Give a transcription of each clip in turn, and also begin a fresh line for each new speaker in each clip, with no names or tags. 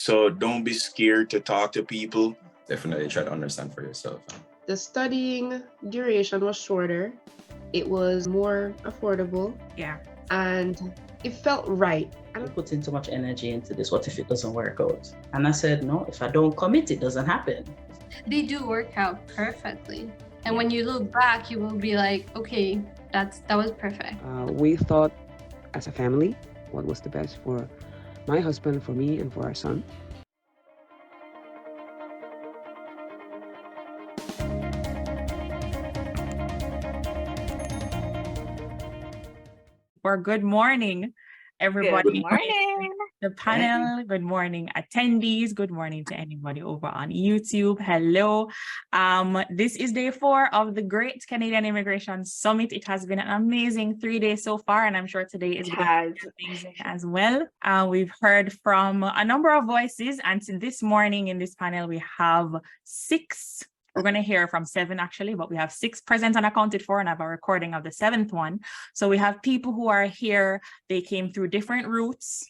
So don't be scared to talk to people.
Definitely try to understand for yourself.
The studying duration was shorter. It was more affordable.
Yeah.
And it felt right.
I'm putting too much energy into this. What if it doesn't work out? And I said, no, if I don't commit, it doesn't happen.
They do work out perfectly. And when you look back, you will be like, okay, that was perfect.
We thought as a family what was the best for my husband, for me, and for our son.
Or good morning, everybody.
Good morning.
The panel, good morning, attendees, good morning to anybody over on YouTube. Hello. This is day 4 of the Great Canadian Immigration Summit. It has been an amazing 3 days so far, and I'm sure today is going to be amazing as well. We've heard from a number of voices, and this morning in this panel, we have 6. We're going to hear from 7 actually, but we have 6 present and accounted for, and I have a recording of the 7th one. So we have people who are here. They came through different routes,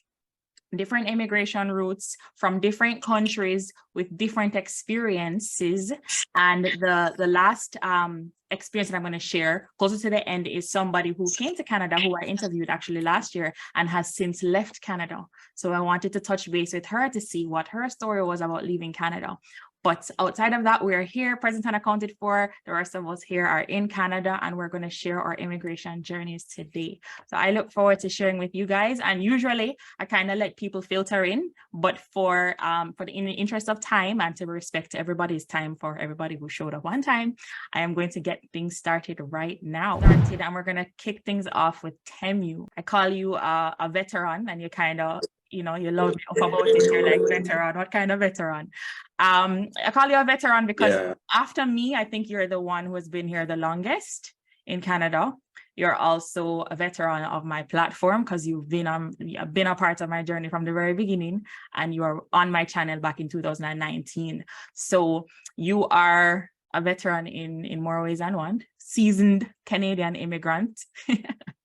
different immigration routes from different countries with different experiences. And the last experience that I'm going to share closer to the end is somebody who came to Canada, who I interviewed actually last year and has since left Canada. So I wanted to touch base with her to see what her story was about leaving Canada. But outside of that, we're here, present and accounted for. The rest of us here are in Canada, and we're going to share our immigration journeys today. So I look forward to sharing with you guys. And usually I kind of let people filter in, but in the interest of time and to respect everybody's time, for everybody who showed up on time, I am going to get things started right now. And we're going to kick things off with Temu. I call you a veteran, and you kind of, you love me up about it. You're like, veteran, what kind of veteran? I call you a veteran because after me, I think you're the one who has been here the longest in Canada. You're also a veteran of my platform because you've been a part of my journey from the very beginning, and you are on my channel back in 2019. So you are a veteran in more ways than one, seasoned Canadian immigrant.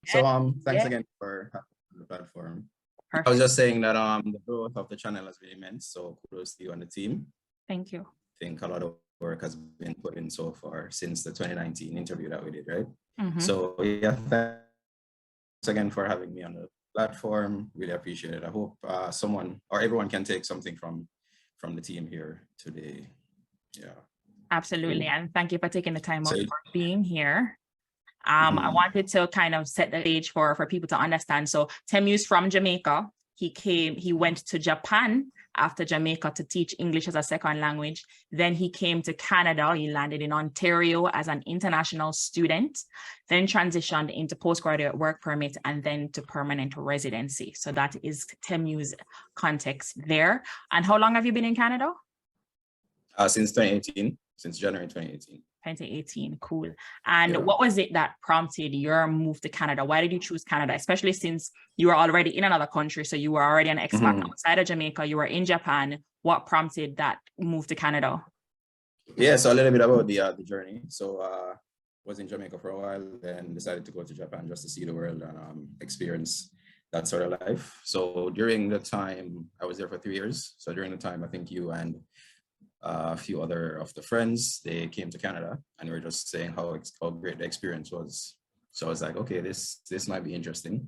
So thanks again for having the platform. Perfect. I was just saying that the growth of the channel has been immense, so kudos to you and the team.
Thank you.
I think a lot of work has been put in so far since the 2019 interview that we did, right? Mm-hmm. So yeah, thanks again for having me on the platform. Really appreciate it. I hope someone or everyone can take something from the team here today. Yeah.
Absolutely, and thank you for taking the time out for being here. I wanted to kind of set the stage for people to understand. So Temu's from Jamaica. He went to Japan after Jamaica to teach English as a second language. Then he came to Canada. He landed in Ontario as an international student, then transitioned into postgraduate work permit and then to permanent residency. So that is Temu's context there. And how long have you been in Canada?
Since 2018, since January 2018.
2018, cool. And what was it that prompted your move to Canada? Why did you choose Canada, especially since you were already in another country? So you were already an expat outside of Jamaica, you were in Japan. What prompted that move to Canada?
Yeah, so a little bit about the journey. So was in Jamaica for a while, then decided to go to Japan just to see the world and experience that sort of life. So during the time, I was there for 3 years. So during the time, I think you and a few other of the friends, they came to Canada and we were just saying how great the experience was. So I was like, okay, this might be interesting.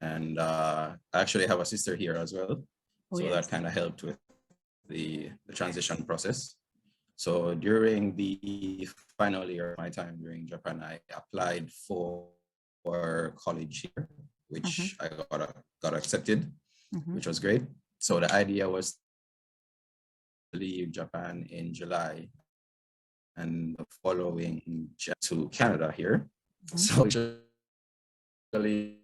And I actually have a sister here as well. That kind of helped with the transition process. So during the final year of my time during Japan, I applied for college here, which I got accepted, which was great. So the idea was leave Japan in July and the following to Canada here. So actually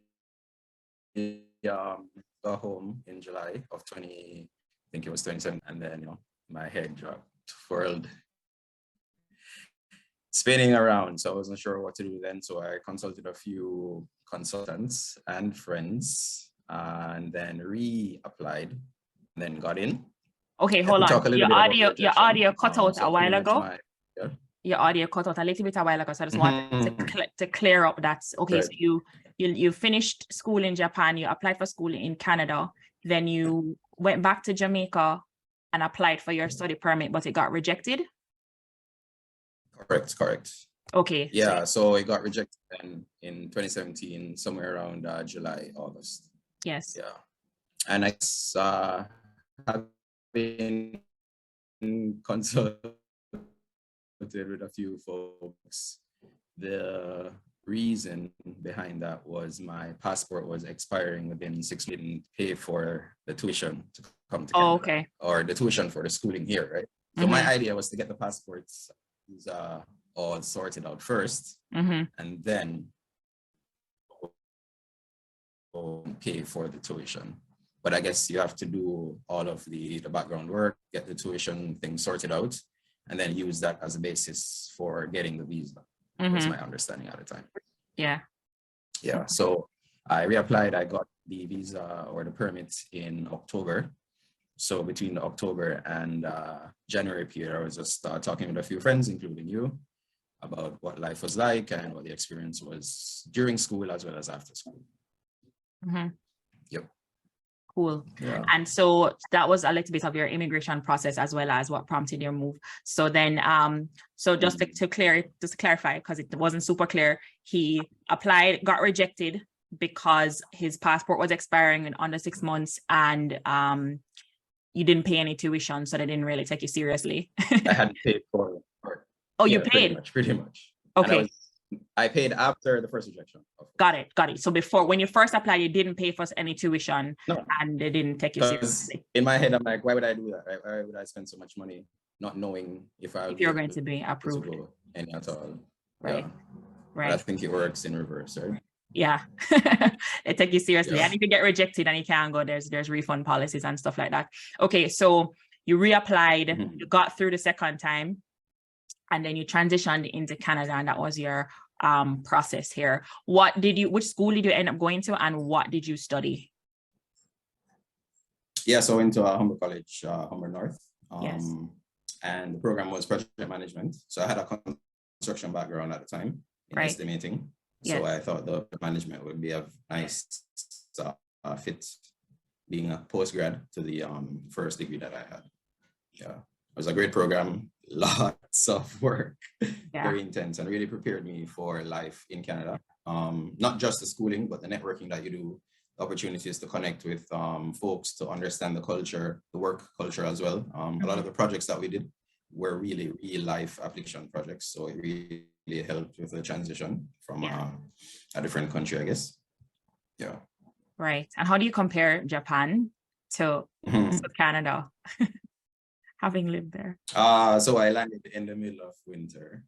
got home in July of 2017, and then my head dropped world spinning around. So I wasn't sure what to do then. So I consulted a few consultants and friends and then reapplied and then got in.
Okay, hold on. Your audio cut out a while ago. Your audio cut out a little bit a while ago. So I just wanted to clear up that. Okay, right. So you finished school in Japan, you applied for school in Canada, then you went back to Jamaica and applied for your study permit, but it got rejected?
Correct.
Okay.
Yeah, so it got rejected in 2017, somewhere around July, August.
Yes.
Yeah. And I have been consulted with a few folks. The reason behind that was my passport was expiring within 6 months. Didn't pay for the tuition to come to Canada,
Okay.
or the tuition for the schooling here, right? So my idea was to get the passports all sorted out first, and then pay for the tuition. But I guess you have to do all of the background work, get the tuition thing sorted out, and then use that as a basis for getting the visa. Was my understanding at the time.
Yeah.
Yeah. So I reapplied. I got the visa or the permit in October. So between the October and January period, I was just talking with a few friends, including you, about what life was like and what the experience was during school as well as after school. Yep.
Cool.
Yeah.
And so that was a little bit of your immigration process as well as what prompted your move. So then, so just to clarify, because it wasn't super clear, he applied, got rejected because his passport was expiring in under 6 months, and you didn't pay any tuition, so they didn't really take you seriously.
I hadn't paid for it.
Oh, you paid?
Pretty much.
Okay.
I paid after the first rejection.
Got it. So before, when you first applied, you didn't pay for any tuition,
no,
and they didn't take you seriously.
In my head, I'm like, why would I do that? Right? Why would I spend so much money not knowing if you're
going to be approved?
Any at all.
Right.
Yeah.
Right.
But I think it works in reverse, right?
Yeah. They take you seriously. And if you get rejected and you can't go, there's refund policies and stuff like that. Okay, so you reapplied, you got through the second time, and then you transitioned into Canada, and that was your process here. Which school did you end up going to, and what did you study?
Yeah, so I went to Humber College, Humber North.
Yes.
And the program was project management. So I had a construction background at the time in estimating. So yes. I thought the management would be a nice fit, being a postgrad to the first degree that I had. Yeah, it was a great program, lots of work, very intense, and really prepared me for life in Canada. Not just the schooling, but the networking that you do, the opportunities to connect with folks, to understand the culture, the work culture as well. A lot of the projects that we did were really real life application projects. So it really helped with the transition from a different country, I guess. Yeah.
Right. And how do you compare Japan to Canada, having lived there?
So I landed in the middle of winter.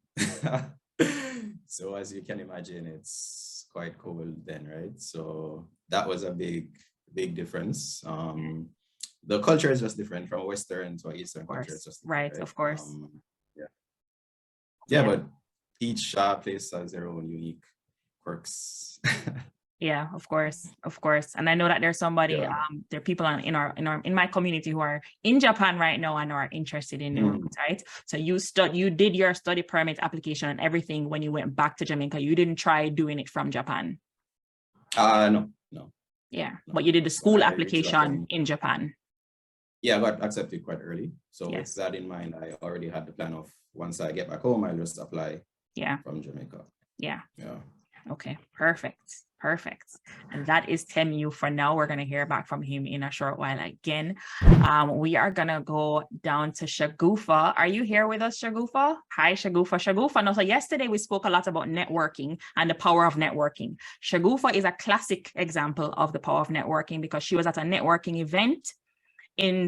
So as you can imagine, it's quite cold then, right? So that was a big difference. The culture is just different from Western to Eastern culture. It's just
right, of course.
Yeah, but each place has their own unique quirks.
Yeah, of course. And I know that there's somebody, there are people in my community who are in Japan right now and are interested in the route, right? So you did your study permit application and everything when you went back to Jamaica. You didn't try doing it from Japan.
No.
Yeah, but you did the school application in Japan.
Yeah, I got accepted quite early. So with that in mind, I already had the plan of once I get back home, I'll just apply from Jamaica. Yeah.
Okay, perfect. And that is Temu for now. We're going to hear back from him in a short while again. We are going to go down to Shagufah. Are you here with us, Shagufah? Hi, Shagufah. No, so yesterday we spoke a lot about networking and the power of networking. Shagufah is a classic example of the power of networking because she was at a networking event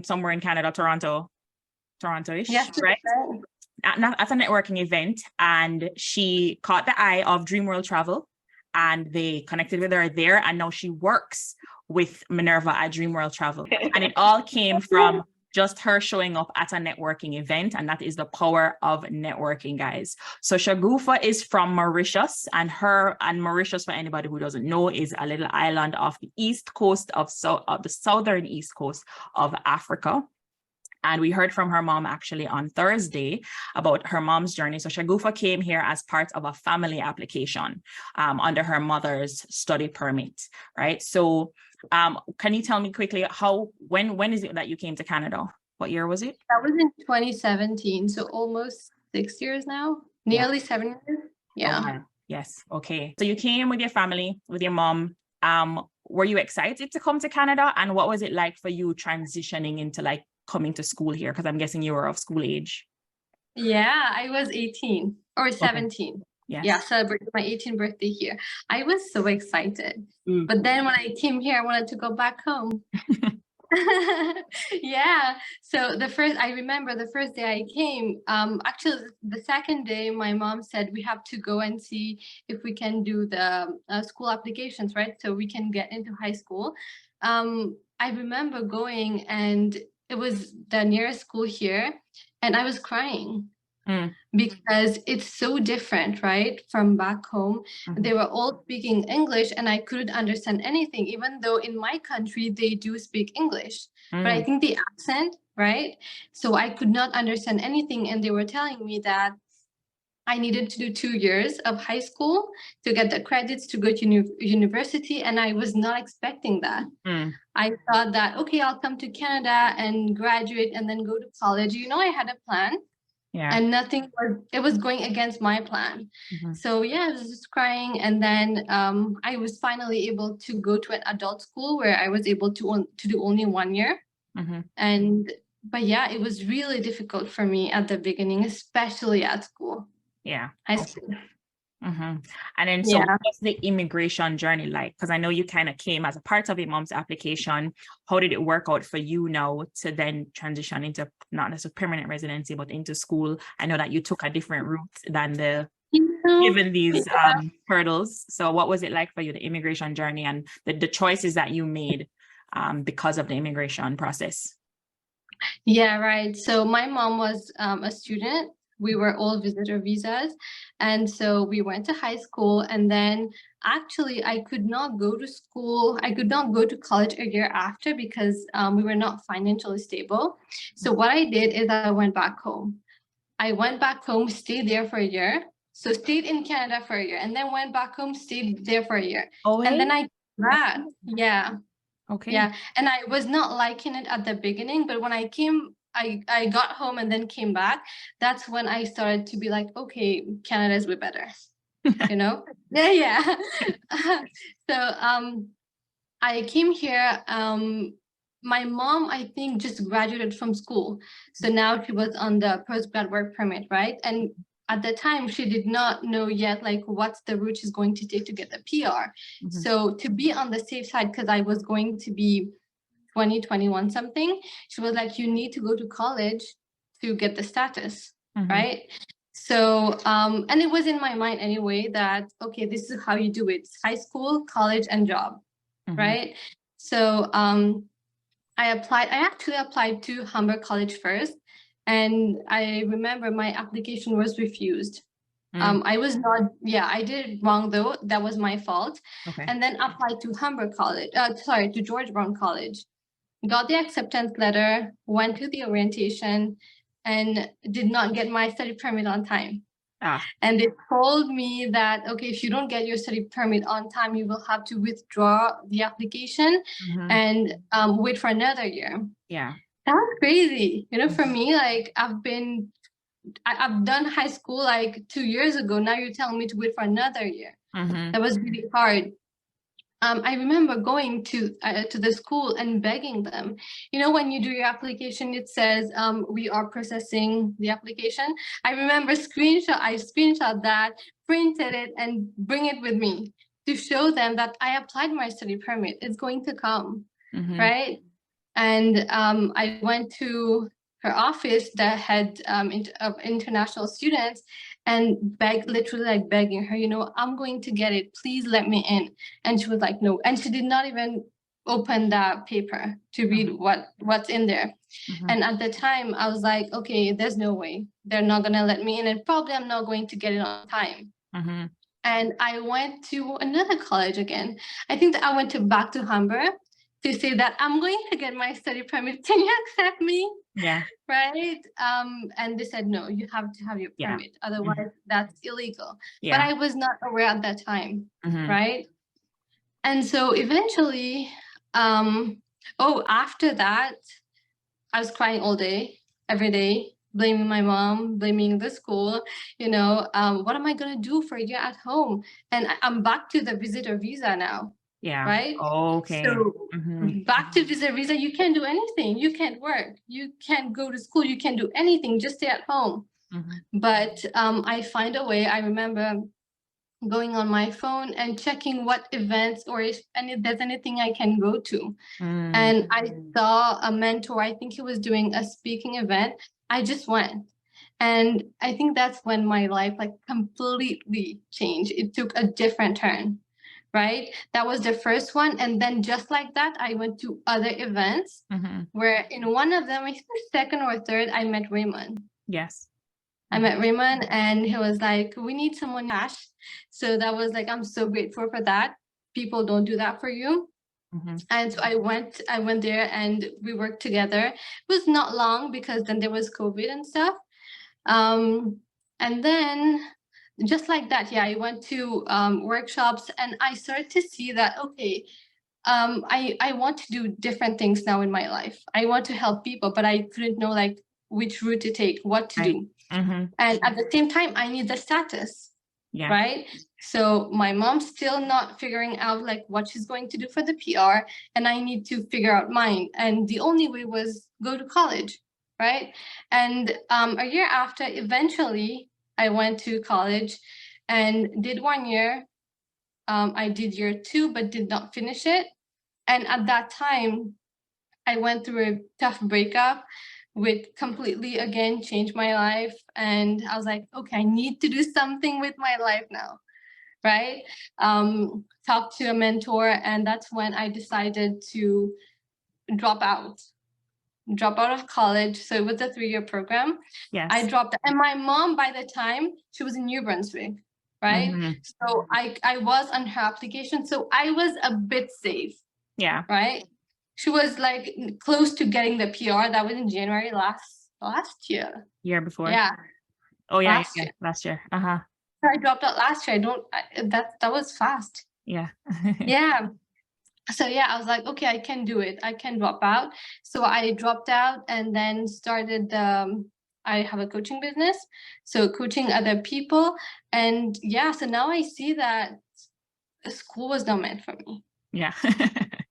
somewhere in Canada, Toronto-ish, right? At a networking event, and she caught the eye of Dream World Travel, and they connected with her there, and now she works with Minerva at Dream World Travel. And it all came from just her showing up at a networking event, and that is the power of networking, guys. So Shagufah is from Mauritius, and Mauritius, for anybody who doesn't know, is a little island off the east coast of the southern east coast of Africa. And we heard from her mom actually on Thursday about her mom's journey. So Shagufah came here as part of a family application under her mother's study permit, right? So can you tell me quickly when is it that you came to Canada? What year was it?
That was in 2017, so almost 6 years now, nearly 7 years. Yeah.
Oh, wow. Yes. Okay. So you came with your family, with your mom. Were you excited to come to Canada? And what was it like for you transitioning into like coming to school here? Because I'm guessing you were of school age.
Yeah, I was 18 or 17.
Yes.
Yeah, celebrated my 18th birthday here. I was so excited.
Mm.
But then when I came here, I wanted to go back home. Yeah. So I remember the first day I came, actually the second day, my mom said we have to go and see if we can do the school applications, right? So we can get into high school. I remember going, and it was the nearest school here, and I was crying. Because it's so different, right, from back home. They were all speaking English, and I couldn't understand anything, even though in my country they do speak English. But I think the accent, right? So I could not understand anything, and they were telling me that I needed to do 2 years of high school to get the credits to go to university, and I was not expecting that. I thought that, okay, I'll come to Canada and graduate and then go to college. I had a plan.
Yeah.
And it was going against my plan. So yeah, I was just crying. And then I was finally able to go to an adult school where I was able to do only 1 year. But yeah, it was really difficult for me at the beginning, especially at school.
Yeah.
High school.
And then, so what's the immigration journey like? Because I know you kind of came as a part of your mom's application. How did it work out for you now to then transition into not necessarily permanent residency, but into school? I know that you took a different route than given these hurdles. So what was it like for you, the immigration journey and the choices that you made because of the immigration process?
Yeah, right. So my mom was a student. We were all visitor visas. And so we went to high school, and then actually I could not go to school. I could not go to college a year after because we were not financially stable. So what I did is I went back home. I went back home, stayed there for a year. So stayed in Canada for a year, and then went back home, stayed there for a year. And then I came back. Yeah.
Okay.
Yeah. And I was not liking it at the beginning, but when I came, I got home and then came back. That's when I started to be like, okay, Canada is way better. Yeah. So I came here. My mom, I think, just graduated from school. So now she was on the postgrad work permit, right? And at the time, she did not know yet, like, what's the route she's going to take to get the PR. So to be on the safe side, because I was going to be 21 something, she was like, you need to go to college to get the status, right? So and it was in my mind anyway that, okay, this is how you do it: high school, college, and job, right? So I actually applied to Humber College first, and I remember my application was refused. I was not, I did it wrong though, that was my fault. And then applied to Humber College, to George Brown College. Got the acceptance letter, went to the orientation, and did not get my study permit on time. And they told me that, okay, if you don't get your study permit on time, you will have to withdraw the application and wait for another year.
Yeah.
That's crazy. For me, like, I've done high school like 2 years ago. Now you're telling me to wait for another year. That was really hard. I remember going to the school and begging them. When you do your application, it says we are processing the application. I remember I screenshot that, printed it, and bring it with me to show them that I applied my study permit. It's going to come, right? And I went to her office, the head of international students, and literally begging her, I'm going to get it. Please let me in. And she was like, no. And she did not even open that paper to read what's in there. And at the time, I was like, okay, there's no way. They're not going to let me in. And probably I'm not going to get it on time. And I went to another college again. I think that I went back to Humber to say that I'm going to get my study permit. Can you accept me?
Yeah.
Right. And they said, no, you have to have your permit. Otherwise, that's illegal.
Yeah.
But I was not aware at that time. Right. And so eventually, after that, I was crying all day, every day, blaming my mom, blaming the school, what am I going to do for a year at home? And I'm back to the visitor visa now.
Yeah.
Right.
Okay.
So back to visitor visa, you can't do anything. You can't work. You can't go to school. You can't do anything. Just stay at home. But I find a way. I remember going on my phone and checking what events or if there's anything I can go to. And I saw a mentor. I think he was doing a speaking event. I just went. And I think that's when my life like completely changed. It took a different turn. Right? That was the first one. And then just like that, I went to other events where in one of them, I think the second or third, I met Raymond.
Yes.
I met Raymond and he was like, we need someone cash. So that was like, I'm so grateful for that. People don't do that for you. And so I went there and we worked together. It was not long because then there was COVID and stuff. And then just like that, yeah, I went to workshops and I started to see that, okay, I want to do different things now in my life. I want to help people, but I couldn't know like which route to take, what to do. And at the same time, I need the status, right? So my mom's still not figuring out like what she's going to do for the PR, and I need to figure out mine. And the only way was go to college, right? And a year after, eventually, I went to college and did 1 year. I did year 2, but did not finish it. And at that time, I went through a tough breakup, which completely, again, changed my life. And I was like, okay, I need to do something with my life now, right? Talked to a mentor, and that's when I decided to drop out of college. So it was a 3-year program.
Yes.
I dropped, and my mom, by the time, she was in New Brunswick, right? So I was on her application, so I was a bit safe.
Yeah.
Right? She was like close to getting the PR. That was in January last year.
Year before.
Yeah.
Oh yeah,
Last
year.
So I dropped out last year. That was fast.
Yeah.
Yeah. So yeah, I was like, okay, I can do it. I can drop out. So I dropped out and then started I have a coaching business. So coaching other people. And yeah, so now I see that school was not meant for me.
Yeah.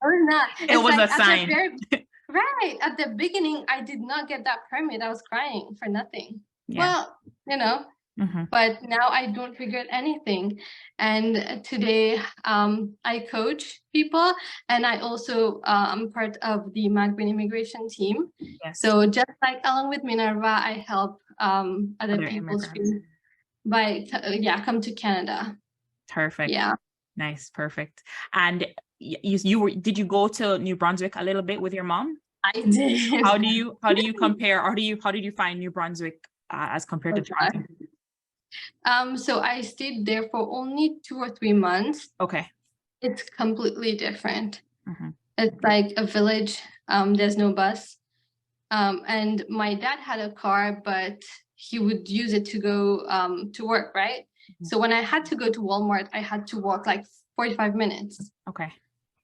Or not.
It was like a sign.
Right. At the beginning, I did not get that permit. I was crying for nothing.
Yeah.
Well, but now I don't regret anything. And today I coach people, and I also am part of the migrant immigration team.
Yes.
So just like along with Minerva, I help other people come to Canada.
Perfect.
Yeah.
Nice. Perfect. And did you go to New Brunswick a little bit with your mom?
I did.
How do you compare, or how did you find New Brunswick as compared to Toronto?
So I stayed there for only 2 or 3 months.
Okay.
It's completely different. It's like a village. There's no bus. And my dad had a car, but he would use it to go to work, right? So when I had to go to Walmart, I had to walk like 45 minutes.
Okay.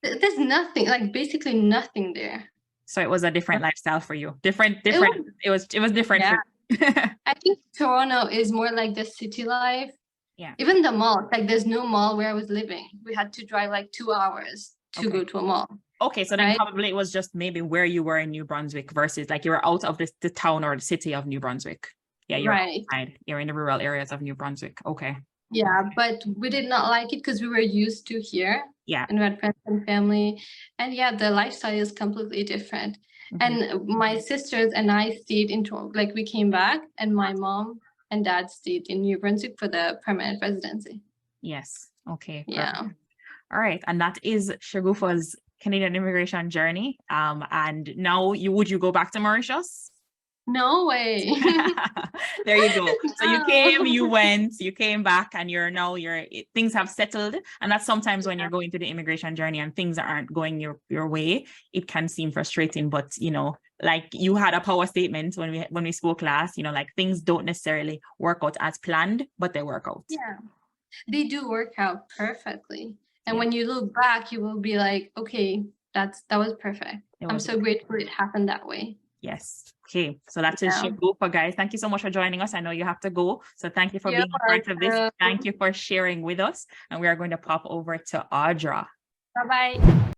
There's nothing, like basically nothing there.
So it was a different lifestyle for you. Different. It was different.
Yeah.
For you.
I think Toronto is more like the city life.
Yeah.
Even the mall, like there's no mall where I was living. We had to drive like 2 hours to go to a mall.
Okay, so then probably it was just maybe where you were in New Brunswick versus like you were out of the town or the city of New Brunswick. Yeah, you're outside. You're in the rural areas of New Brunswick. Okay.
Yeah, but we did not like it because we were used to here.
Yeah.
And we had friends and family. And yeah, the lifestyle is completely different. And my sisters and I stayed in Toronto, like we came back, and my mom and dad stayed in New Brunswick for the permanent residency.
Yes. Okay.
Yeah.
Perfect. All right. And that is Shagufah's Canadian immigration journey. And now would you go back to Mauritius?
No way.
There you go. So you came, you came back, and things have settled. And that's sometimes when you're going through the immigration journey and things aren't going your way, it can seem frustrating. But like you had a power statement when we spoke last, like things don't necessarily work out as planned, but they work out.
Yeah, they do work out perfectly. And when you look back, you will be like, okay, that was perfect. I'm so grateful it happened that way.
Yes. Okay. So that is
Yeah.
Shagufah, guys. Thank you so much for joining us. I know you have to go. So thank you for being a part of this. Thank you for sharing with us. And we are going to pop over to Audra.
Bye-bye.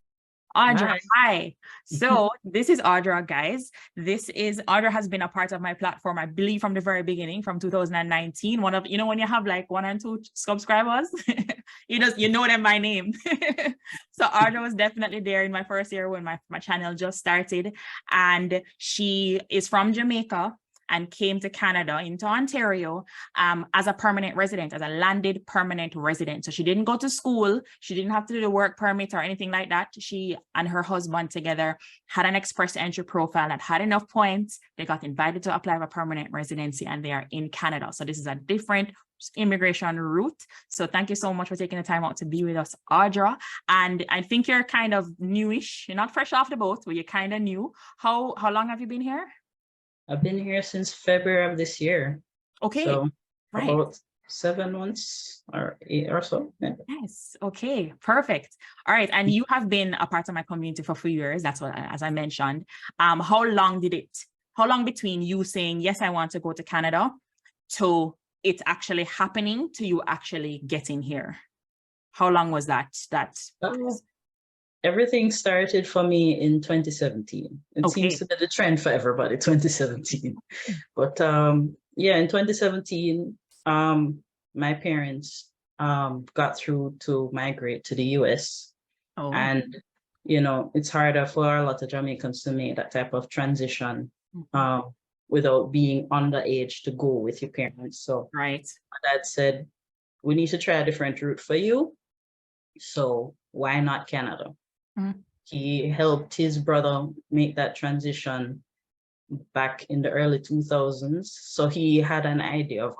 Audra, hi. So this is Audra, guys. Audra has been a part of my platform, I believe, from the very beginning, from 2019. One of, when you have like 1 and 2 subscribers, you know them by name. So Audra was definitely there in my first year when my channel just started. And she is from Jamaica and came to Canada, into Ontario, as a permanent resident, as a landed permanent resident. So she didn't go to school. She didn't have to do the work permit or anything like that. She and her husband together had an express entry profile that had enough points. They got invited to apply for permanent residency, and they are in Canada. So this is a different immigration route. So thank you so much for taking the time out to be with us, Audra. And I think you're kind of newish. You're not fresh off the boat, but you're kind of new. How long have you been here?
I've been here since February of this year.
Okay.
So
right.
About 7 months or 8 or so. Yeah.
Yes. Okay. Perfect. All right. And you have been a part of my community for a few years. That's what, as I mentioned. How long between you saying, yes, I want to go to Canada, to it actually happening, to you actually getting here? How long was that?
Everything started for me in 2017. It
Okay.
seems to be the trend for everybody, 2017. But yeah, in 2017, my parents got through to migrate to the US.
Oh.
And, it's harder for a lot of Jamaicans to make that type of transition without being underage to go with your parents. So
right.
my dad said, we need to try a different route for you. So why not Canada? He helped his brother make that transition back in the early 2000s. So he had an idea of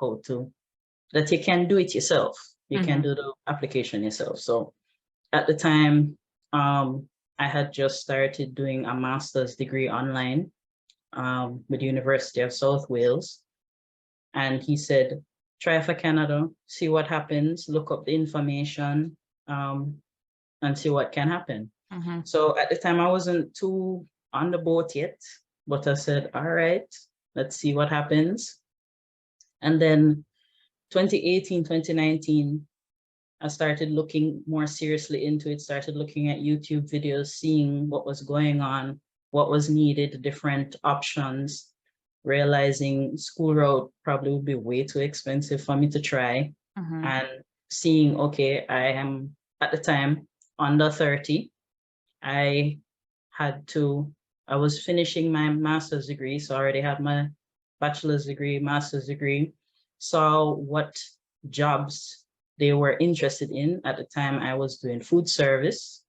that you can do it yourself. You can do the application yourself. So at the time, I had just started doing a master's degree online with the University of South Wales. And he said, try for Canada, see what happens, look up the information, and see what can happen. So at the time, I wasn't too on the boat yet, but I said, all right, let's see what happens. And then 2018, 2019, I started looking more seriously into it, started looking at YouTube videos, seeing what was going on, what was needed, different options, realizing school route probably would be way too expensive for me to try. And seeing, okay, I am at the time under 30. I was finishing my master's degree, so I already had my bachelor's degree, master's degree, saw what jobs they were interested in. At the time, I was doing food service.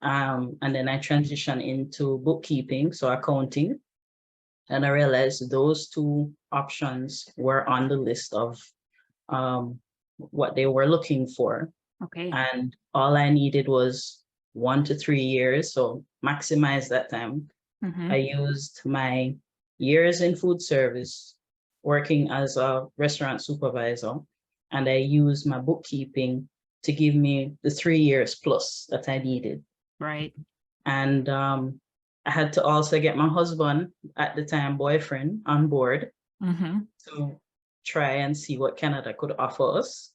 And then I transitioned into bookkeeping, so accounting. And I realized those 2 options were on the list of what they were looking for.
Okay.
And all I needed was 1 to 3 years, so maximize that time. I used my years in food service, working as a restaurant supervisor, and I used my bookkeeping to give me the 3 years plus that I needed.
Right.
And I had to also get my husband, at the time boyfriend, on board to try and see what Canada could offer us.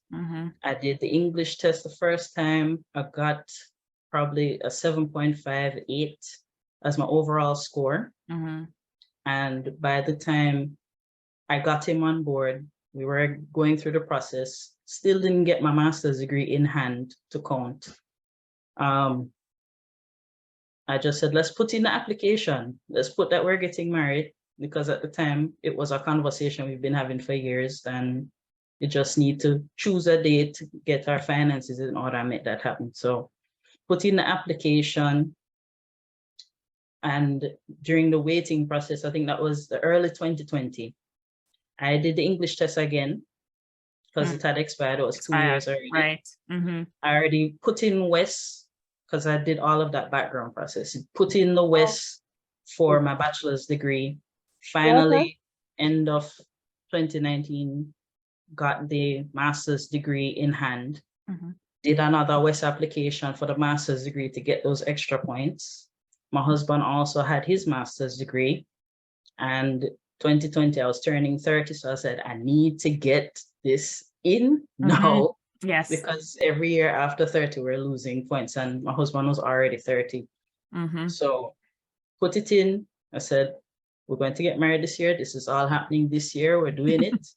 I did the English test the first time. I got probably a 7.58 as my overall score. And by the time I got him on board, we were going through the process, still didn't get my master's degree in hand to count. I just said, let's put in the application. Let's put that we're getting married, because at the time it was a conversation we've been having for years, and you just need to choose a date to get our finances in order and make that happen. So put in the application, and during the waiting process, I think that was the early 2020, I did the English test again because it had expired. It was 2 years already.
Right.
I already put in West because I did all of that background process. Put in the West for my bachelor's degree. Finally, end of 2019, got the master's degree in hand. Did another West application for the master's degree to get those extra points. My husband also had his master's degree. And 2020, I was turning 30. So I said, I need to get this in now.
Yes.
Because every year after 30, we're losing points. And my husband was already 30. So put it in. I said, we're going to get married this year. This is all happening this year. We're doing it.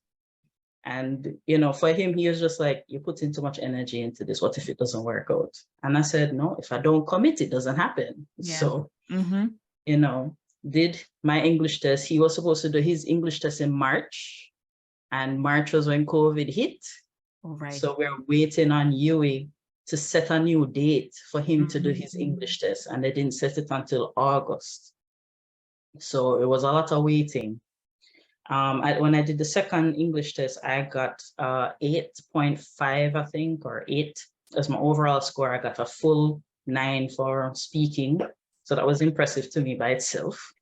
And, you know, for him, he was just like, you put in too much energy into this. What if it doesn't work out? And I said, no, if I don't commit, it doesn't happen.
Yeah.
So, you know, did my English test. He was supposed to do his English test in March. And March was when COVID hit.
All right.
So we're waiting on Yui to set a new date for him to do his English test. And they didn't set it until August. So it was a lot of waiting. When I did the second English test, I got 8.5, I think, or 8 as my overall score. I got a full 9 for speaking. So that was impressive to me by itself.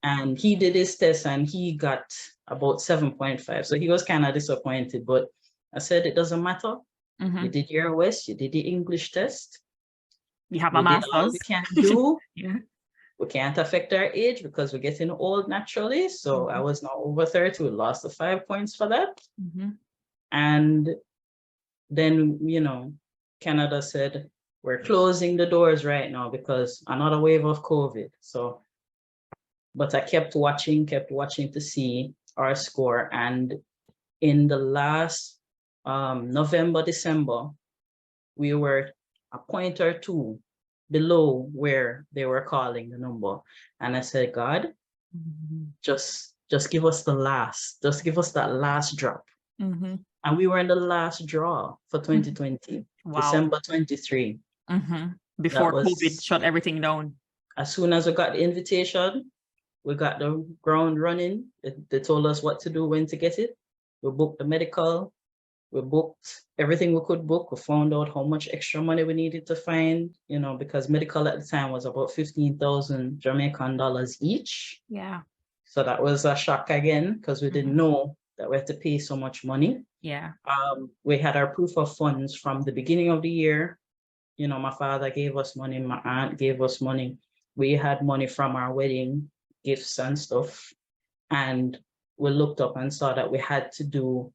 And he did his test and he got about 7.5. So he was kind of disappointed, but I said, it doesn't matter. You did your West, you did the English test.
You have a master's.
All we can do.
Yeah.
We can't affect our age because we're getting old naturally. So I was now over 30. We lost the 5 points for that. And then, you know, Canada said, we're closing the doors right now because another wave of COVID. So, but I kept watching to see our score. And in the last November, December, we were a point or two below where they were calling the number. And I said, God, just give us the last, just give us that last drop. And we were in the last draw for 2020, December 23.
Before COVID shut everything down.
As soon as we got the invitation, we got the ground running. They told us what to do, when to get it. We booked the medical. We booked everything we could book. We found out how much extra money we needed to find, you know, because medical at the time was about 15,000 Jamaican dollars each.
Yeah.
So that was a shock again, because we didn't know that we had to pay so much money.
Yeah.
We had our proof of funds from the beginning of the year. You know, my father gave us money, my aunt gave us money. We had money from our wedding gifts and stuff. And we looked up and saw that we had to do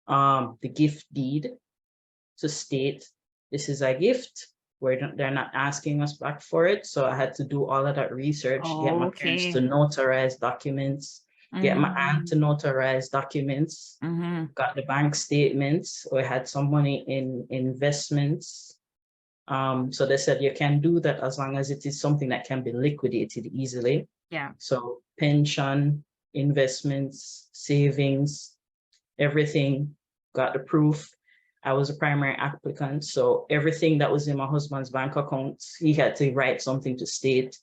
the gift deed to state this is a gift where they're not asking us back for it. So I had to do all of that research, get my parents to notarize documents, get my aunt to notarize documents, got the bank statements. We had some money in investments. So they said you can do that as long as it is something that can be liquidated easily.
Yeah.
So pension, investments, savings, everything, got the proof. I was a primary applicant, so everything that was in my husband's bank account, he had to write something to state,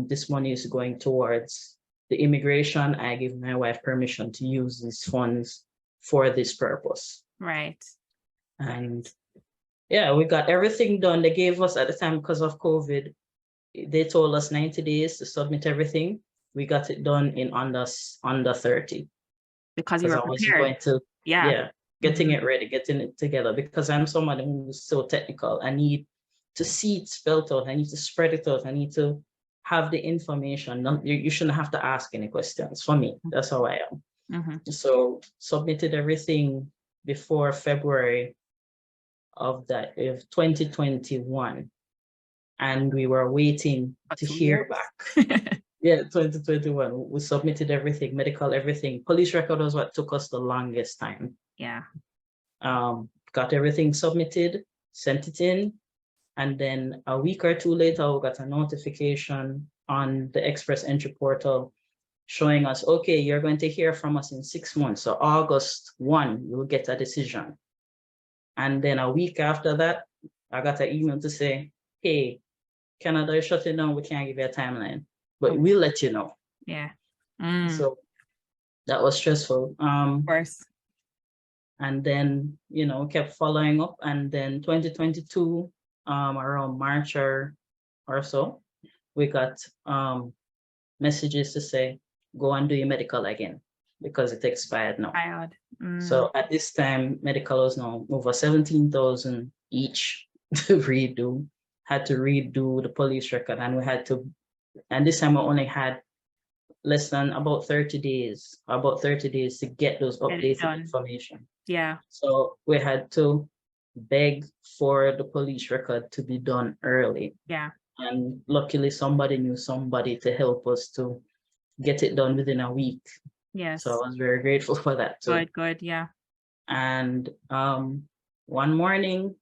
this money is going towards the immigration. I give my wife permission to use these funds for this purpose.
Right.
And yeah, we got everything done. They gave us at the time, because of COVID, they told us 90 days to submit everything. We got it done in under 30.
Because you were prepared.
Getting it ready, getting it together, because I'm someone who's so technical. I need to see it spelled out. I need to spread it out. I need to have the information. You shouldn't have to ask any questions. For me, that's how I am. So submitted everything before February of 2021. And we were waiting to hear back. Yeah, 2021, we submitted everything, medical, everything. Police record was what took us the longest time.
Yeah.
Got everything submitted, sent it in, and then a week or two later, we got a notification on the Express Entry portal showing us, okay, you're going to hear from us in 6 months. So August 1, you'll get a decision. And then a week after that, I got an email to say, hey, Canada is shutting down, we can't give you a timeline, but we'll let you know.
Yeah.
So that was stressful.
Of course.
And then, you know, kept following up. And then 2022, around March or so, we got messages to say, go and do your medical again, because it expired now. So at this time, medical was now over 17,000 each to redo. Had to redo the police record, and we had to, and this time I only had less than about 30 days, to get those
Get it
updated
done.
information.
Yeah.
So we had to beg for the police record to be done early.
Yeah.
And luckily somebody knew somebody to help us to get it done within a week.
Yes.
So I was very grateful for that too.
Good. Yeah.
And one morning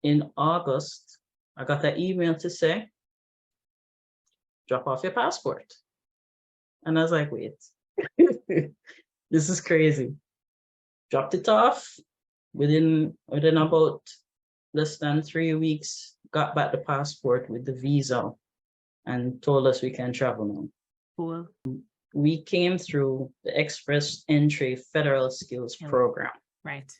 in August, I got an email to say, drop off your passport. And I was like, wait, this is crazy. Dropped it off. Within about less than 3 weeks, got back the passport with the visa and told us we can travel now.
Cool.
We came through the Express Entry Federal Skills Program.
Right.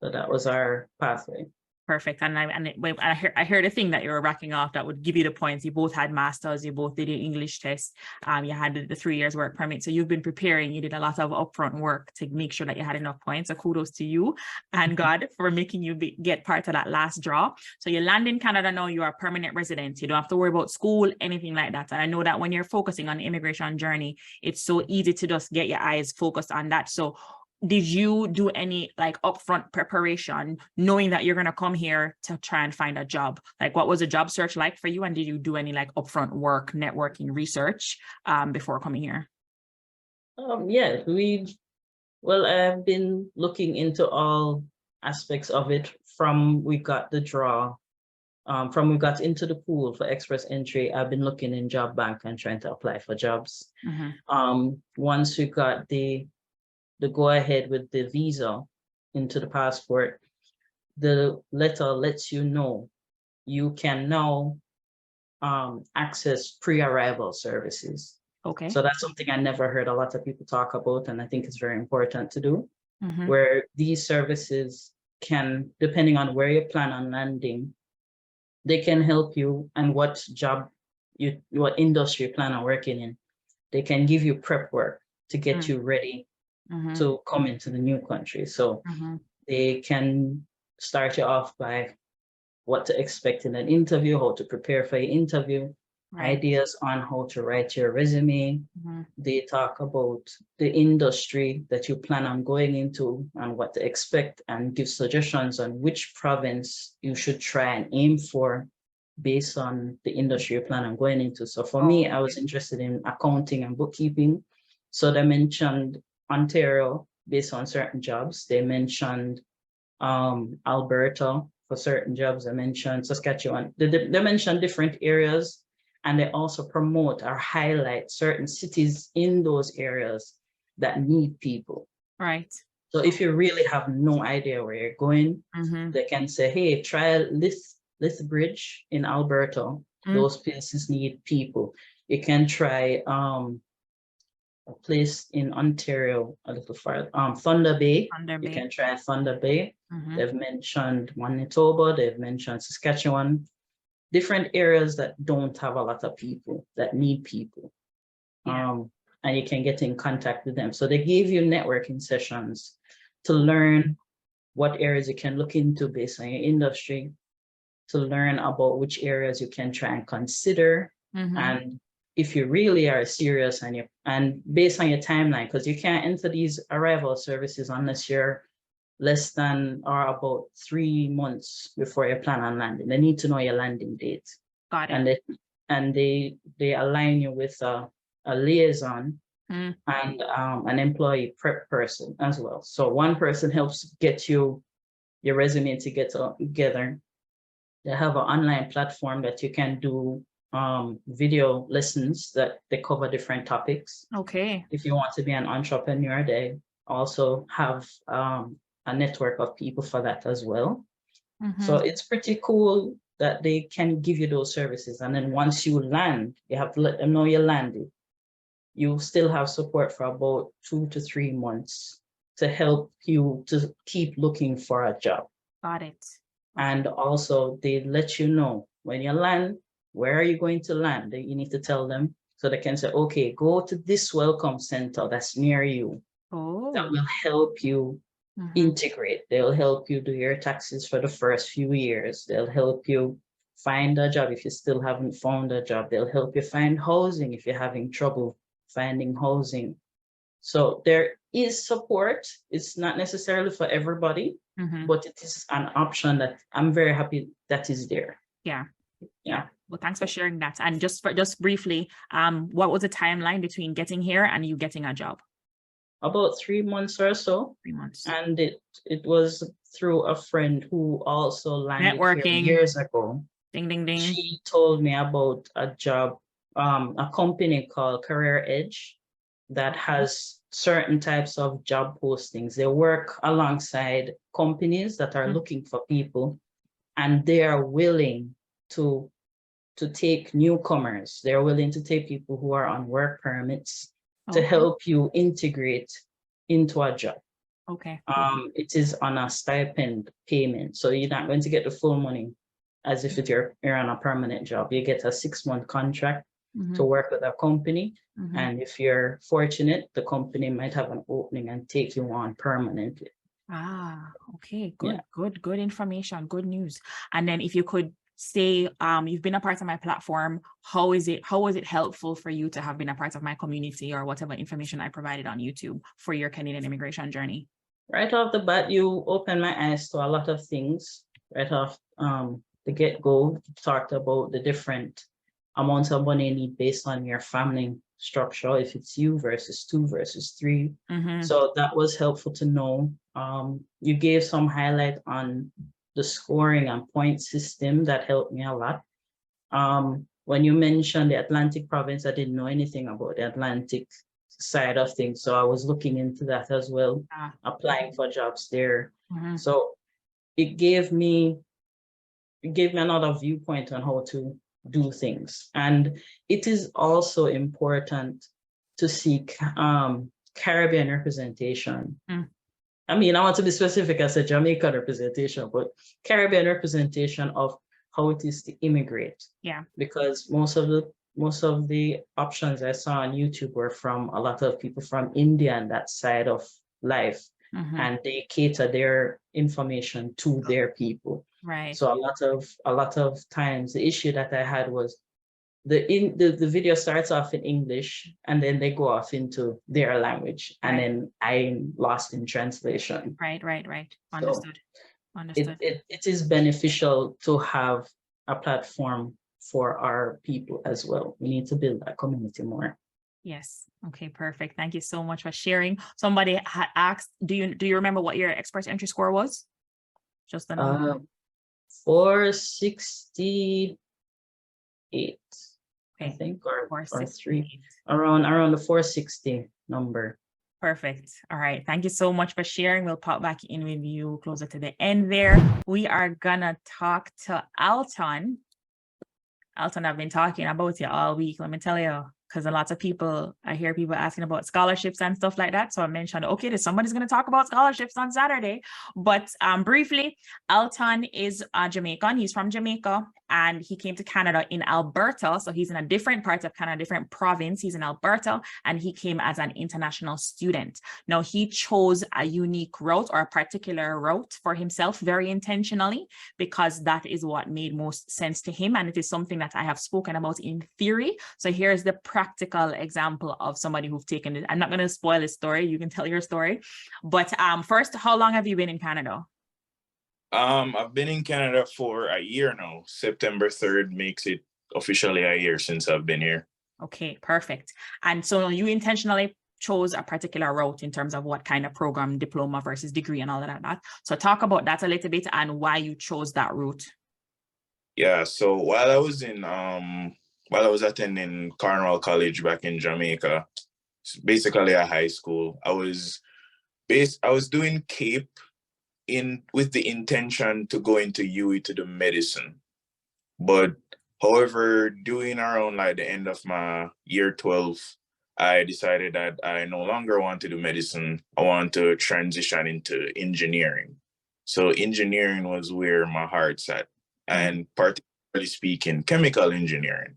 So that was our pathway.
Perfect. And I heard a thing that you were racking off that would give you the points. You both had masters, you both did your English test, you had the 3 years work permit. So you've been preparing, you did a lot of upfront work to make sure that you had enough points. So kudos to you and God for making you get part of that last draw. So you land in Canada now, you are a permanent resident. You don't have to worry about school, anything like that. And I know that when you're focusing on the immigration journey, it's so easy to just get your eyes focused on that. So did you do any like upfront preparation knowing that you're going to come here to try and find a job? Like what was a job search like for you? And did you do any like upfront work, networking, research before coming here?
Yeah, I've been looking into all aspects of it from we got the draw, from we got into the pool for Express Entry. I've been looking in Job Bank and trying to apply for jobs. Once we got the go ahead with the visa into the passport, the letter lets you know you can now access pre-arrival services.
Okay.
So that's something I never heard a lot of people talk about, and I think it's very important to do, where these services can, depending on where you plan on landing, they can help you and what industry you plan on working in. They can give you prep work to get you ready to come into the new country. So they can start you off by what to expect in an interview, how to prepare for your interview, ideas on how to write your resume. They talk about the industry that you plan on going into and what to expect, and give suggestions on which province you should try and aim for based on the industry you plan on going into. So for me, I was interested in accounting and bookkeeping. So they mentioned Ontario based on certain jobs. They mentioned Alberta for certain jobs. They mentioned Saskatchewan. They mentioned different areas, and they also promote or highlight certain cities in those areas that need people.
Right.
So if you really have no idea where you're going, they can say, hey, try Lethbridge in Alberta. Those places need people. You can try a place in Ontario a little far, Thunder Bay. You can try Thunder Bay. They've mentioned Manitoba, they've mentioned Saskatchewan, different areas that don't have a lot of people, that need people. And you can get in contact with them. So they give you networking sessions to learn what areas you can look into based on your industry, to learn about which areas you can try and consider. And if you really are serious and based on your timeline, because you can't enter these arrival services unless you're less than or about 3 months before you plan on landing. They need to know your landing date.
Got it.
And they align you with a liaison and an employee prep person as well. So one person helps get you your resume together. They have an online platform that you can do video lessons that they cover different topics.
Okay.
If you want to be an entrepreneur, they also have a network of people for that as well. So it's pretty cool that they can give you those services. And then once you land, you have to let them know you landed. You still have support for about 2 to 3 months to help you to keep looking for a job.
Got it.
And also they let you know when you land, where are you going to land? You need to tell them so they can say, okay, go to this welcome center that's near you. That will help you integrate. They'll help you do your taxes for the first few years. They'll help you find a job if you still haven't found a job. They'll help you find housing if you're having trouble finding housing. So there is support. It's not necessarily for everybody, but it is an option that I'm very happy that is there.
Yeah.
Yeah.
Well, thanks for sharing that. And just briefly, what was the timeline between getting here and you getting a job?
About 3 months or so.
3 months.
And it was through a friend who also landed
Networking.
here years ago.
Ding, ding, ding.
She told me about a job, a company called Career Edge that has certain types of job postings. They work alongside companies that are looking for people, and they are willing to take newcomers. They're willing to take people who are on work permits to help you integrate into a job.
Okay.
It is on a stipend payment, so you're not going to get the full money as if you're on a permanent job. You get a 6-month contract to work with a company, and if you're fortunate, the company might have an opening and take you on permanently.
Okay, good, good information, good news. And then if you could say, you've been a part of my platform, how was it helpful for you to have been a part of my community, or whatever information I provided on YouTube for your Canadian immigration journey?
Right off the bat, you opened my eyes to a lot of things. Right off the get-go, you talked about the different amounts of money you need based on your family structure, if it's you versus 2 versus 3. So that was helpful to know. You gave some highlight on the scoring and point system that helped me a lot. When you mentioned the Atlantic province, I didn't know anything about the Atlantic side of things, so I was looking into that as well, applying for jobs there. So it gave me another viewpoint on how to do things. And it is also important to seek Caribbean representation. I mean, I want to be specific as a Jamaican representation, but Caribbean representation of how it is to immigrate.
Yeah.
Because most of the options I saw on YouTube were from a lot of people from India and that side of life, and they cater their information to their people.
Right.
So a lot of times the issue that I had was the video starts off in English and then they go off into their language, and then I'm lost in translation.
Right. Understood.
So it is beneficial to have a platform for our people as well. We need to build that community more.
Yes. Okay, perfect. Thank you so much for sharing. Somebody had asked, do you remember what your express entry score was? Just the number.
468, I think, or 3, around the 460 number.
Perfect. All right. Thank you so much for sharing. We'll pop back in with you closer to the end there. We are gonna talk to Alton. Alton, I've been talking about you all week, let me tell you, because a lot of people, I hear people asking about scholarships and stuff like that. So I mentioned, okay, somebody's going to talk about scholarships on Saturday. But briefly, Alton is Jamaican. He's from Jamaica, and he came to Canada in Alberta. So he's in a different part of Canada, different province. He's in Alberta, and he came as an international student. Now, he chose a unique route, or a particular route for himself very intentionally, because that is what made most sense to him. And it is something that I have spoken about in theory. So here's the practical example of somebody who've taken it. I'm not going to spoil his story. You can tell your story. But first, how long have you been in Canada?
I've been in Canada for a year now. September 3rd makes it officially a year since I've been here.
Okay, perfect. And so you intentionally chose a particular route in terms of what kind of program, diploma versus degree and all of that. So talk about that a little bit and why you chose that route.
Yeah, so while I was attending Cornwall College back in Jamaica, basically a high school, I was doing CAPE with the intention to go into UE to do medicine. But however, doing around like the end of my year 12, I decided that I no longer want to do medicine. I want to transition into engineering. So engineering was where my heart's at, and particularly speaking, chemical engineering.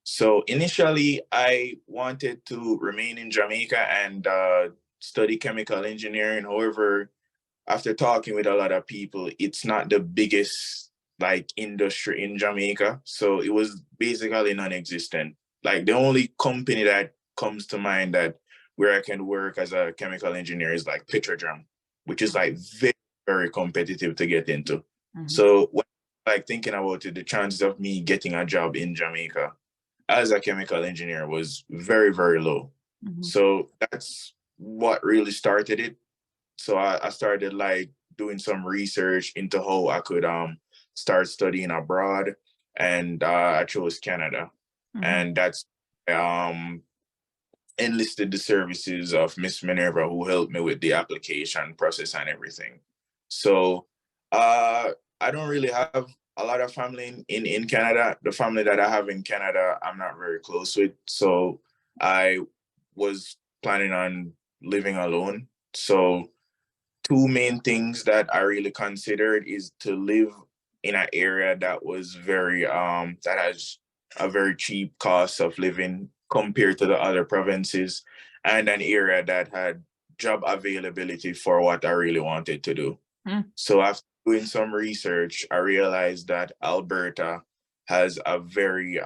So initially, I wanted to remain in Jamaica and study chemical engineering. However, after talking with a lot of people, it's not the biggest industry in Jamaica. So it was basically non-existent. Like the only company that comes to mind that where I can work as a chemical engineer is like Petrojam, which is like very, very competitive to get into. So when like thinking about it, the chances of me getting a job in Jamaica as a chemical engineer was very, very low. So that's what really started it. So I started like doing some research into how I could start studying abroad, and I chose Canada. And that's enlisted the services of Miss Minerva, who helped me with the application process and everything. So I don't really have a lot of family in Canada. The family that I have in Canada, I'm not very close with. So I was planning on living alone. So two main things that I really considered is to live in an area that was very, that has a very cheap cost of living compared to the other provinces, and an area that had job availability for what I really wanted to do. So after doing some research, I realized that Alberta has a very,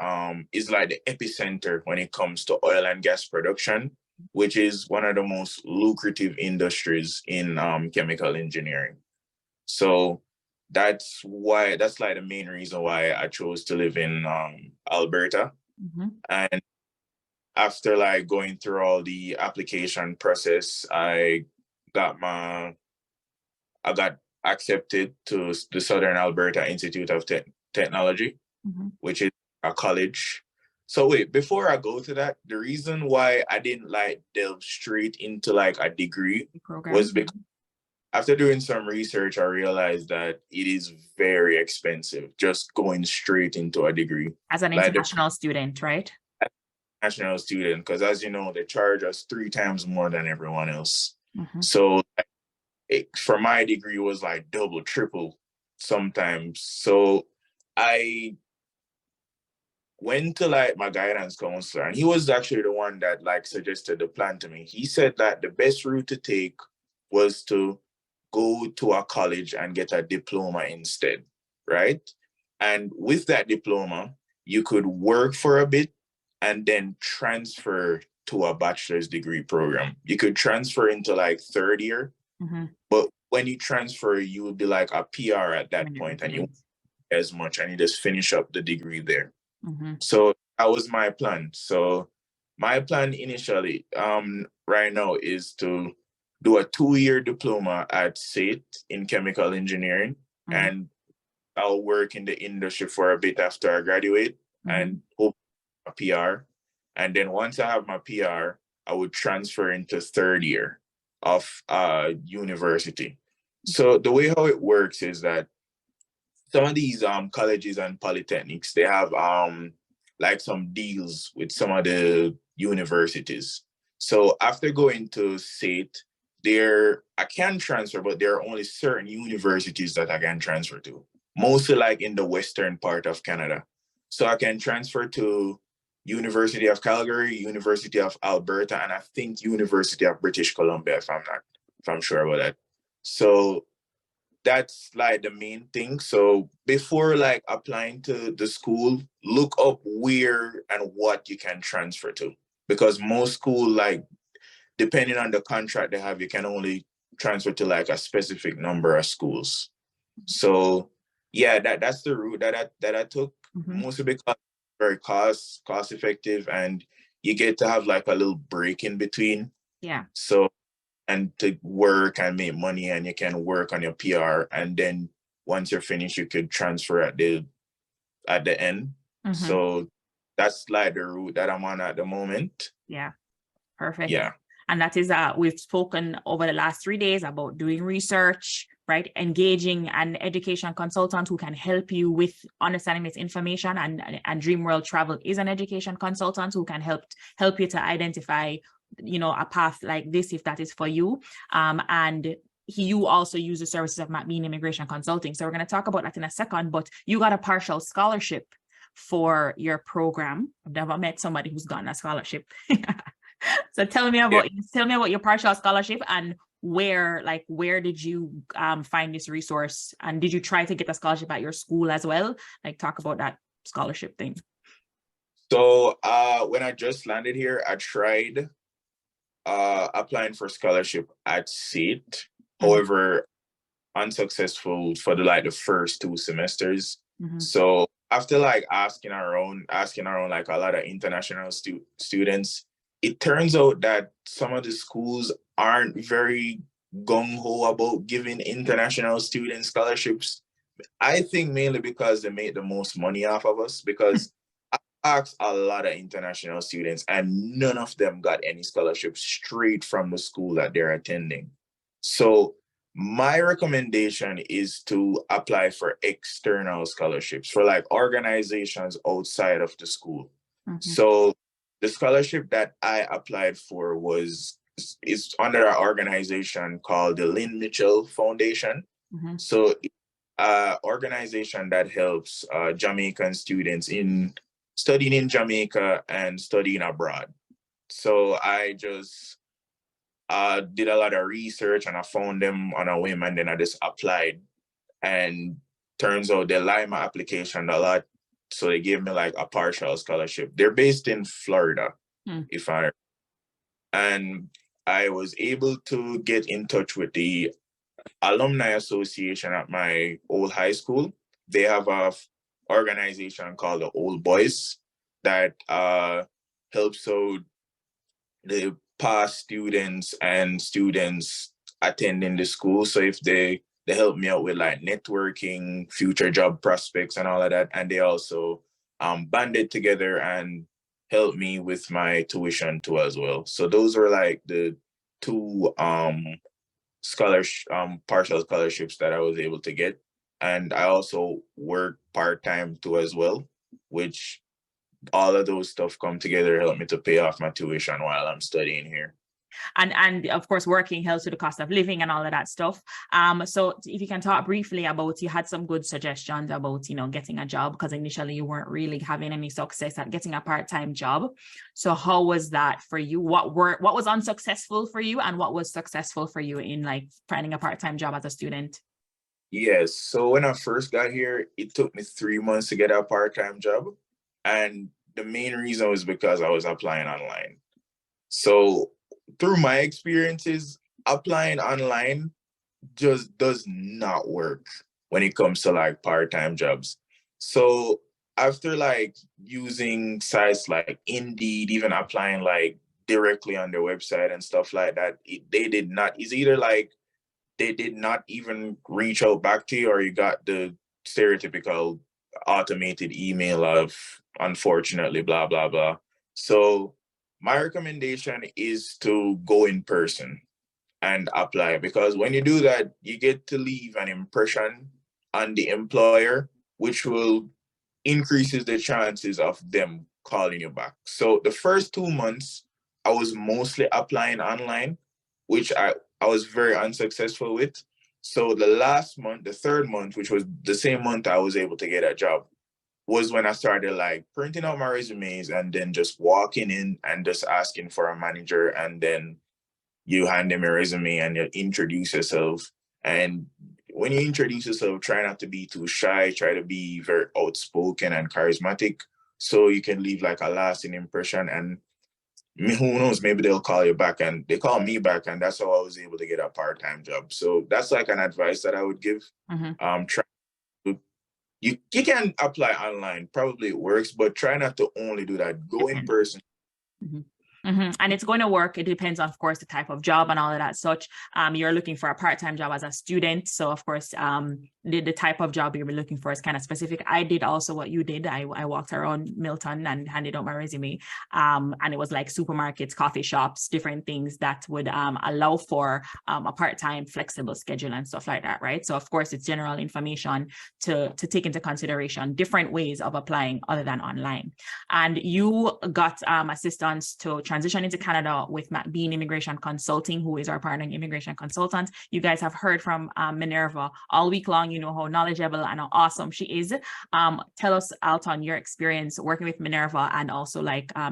is like the epicenter when it comes to oil and gas production, which is one of the most lucrative industries in chemical engineering. So that's like the main reason why I chose to live in Alberta. And after like going through all the application process, I got accepted to the Southern Alberta Institute of Technology, which is a college. So wait, before I go to that, the reason why I didn't like delve straight into like a degree was because after doing some research, I realized that it is very expensive just going straight into a degree.
As an international student, right?
National student, because as you know, they charge us 3 times more than everyone else. So for my degree was like double, triple sometimes. So I went to like my guidance counselor, and he was actually the one that like suggested the plan to me. He said that the best route to take was to go to a college and get a diploma instead, right? And with that diploma, you could work for a bit and then transfer to a bachelor's degree program. You could transfer into like 3rd year, but when you transfer, you would be like a PR at that point, and you won't get as much, and you just finish up the degree there. So that was my plan. So my plan initially, right now, is to do a 2-year diploma at SAIT in chemical engineering, and I'll work in the industry for a bit after I graduate and hope a PR. And then once I have my PR, I would transfer into 3rd year of university. So the way how it works is that some of these colleges and polytechnics, they have like some deals with some of the universities. So after going to SAIT, I can transfer, but there are only certain universities that I can transfer to, mostly like in the western part of Canada. So I can transfer to University of Calgary, University of Alberta, and I think University of British Columbia, if I'm sure about that. So that's like the main thing. So before like applying to the school, look up where and what you can transfer to, because most school, like depending on the contract they have, you can only transfer to like a specific number of schools. So yeah, that's the route that I took, mostly because it's very cost effective, and you get to have like a little break in between.
Yeah.
So, and to work and make money, and you can work on your PR, and then once you're finished, you could transfer at the end. So that's like the route that I'm on at the moment.
Yeah, perfect.
Yeah.
And that is we've spoken over the last 3 days about doing research, right? Engaging an education consultant who can help you with understanding this information, and Dream World Travel is an education consultant who can help you to identify, you know, a path like this if that is for you. And you also use the services of Matt Bean Immigration Consulting. So we're going to talk about that in a second, but you got a partial scholarship for your program. I've never met somebody who's gotten a scholarship. So tell me about your partial scholarship, and where did you find this resource, and did you try to get a scholarship at your school as well? Like, talk about that scholarship thing.
So when I just landed here, I tried applying for scholarship at SEAT. However, unsuccessful for the first 2 semesters. So after asking around like a lot of international students, it turns out that some of the schools aren't very gung-ho about giving international students scholarships. I think mainly because they make the most money off of us, because I asked a lot of international students and none of them got any scholarships straight from the school that they're attending. So my recommendation is to apply for external scholarships for organizations outside of the school. So the scholarship that I applied for is under an organization called the Lynn Mitchell Foundation. So organization that helps Jamaican students in studying in Jamaica and studying abroad. So I just did a lot of research and I found them on a whim, and then I just applied, and turns out they liked my application a lot. So they gave me a partial scholarship. They're based in Florida, and I was able to get in touch with the alumni association at my old high school. They have a organization called the Old Boys that helps out the past students and students attending the school. So if they help me out with networking, future job prospects and all of that. And they also banded together and helped me with my tuition too as well. So those were the 2 partial scholarships that I was able to get. And I also work part-time too as well, which all of those stuff come together, help me to pay off my tuition while I'm studying here.
And of course, working helps with the cost of living and all of that stuff. So if you can talk briefly about, you had some good suggestions about, getting a job, because initially you weren't really having any success at getting a part-time job. So how was that for you? What was unsuccessful for you, and what was successful for you in finding a part-time job as a student?
Yes. So when I first got here, it took me 3 months to get a part-time job. And the main reason was because I was applying online. So through my experiences, applying online just does not work when it comes to part-time jobs. So after using sites like Indeed, even applying directly on their website and stuff like that, they did not, it's either they did not even reach out back to you, or you got the stereotypical automated email of unfortunately, blah, blah, blah. So my recommendation is to go in person and apply, because when you do that, you get to leave an impression on the employer, which will increases the chances of them calling you back. So the first 2 months, I was mostly applying online, which I was very unsuccessful with. So the last month, the 3rd month, which was the same month I was able to get a job, was when I started printing out my resumes and then just walking in and just asking for a manager, and then you hand them a resume and you introduce yourself. And when you introduce yourself, try not to be too shy, try to be very outspoken and charismatic, so you can leave a lasting impression. And who knows, maybe they'll call you back, and they call me back, and that's how I was able to get a part-time job. So that's an advice that I would give. Try to, you can apply online, probably it works, but try not to only do that. Go in person.
And it's going to work. It depends, of course, the type of job and all of that such. You're looking for a part-time job as a student. So of course, the type of job you're looking for is kind of specific. I did also what you did. I walked around Milton and handed out my resume. And it was supermarkets, coffee shops, different things that would allow for a part-time flexible schedule and stuff like that, right? So of course, it's general information to take into consideration different ways of applying other than online. And you got assistance to transition into Canada with Being Immigration Consulting, who is our partner in immigration consultant. You guys have heard from Minerva all week long. You know how knowledgeable and how awesome she is. Tell us, Alton, your experience working with Minerva, and also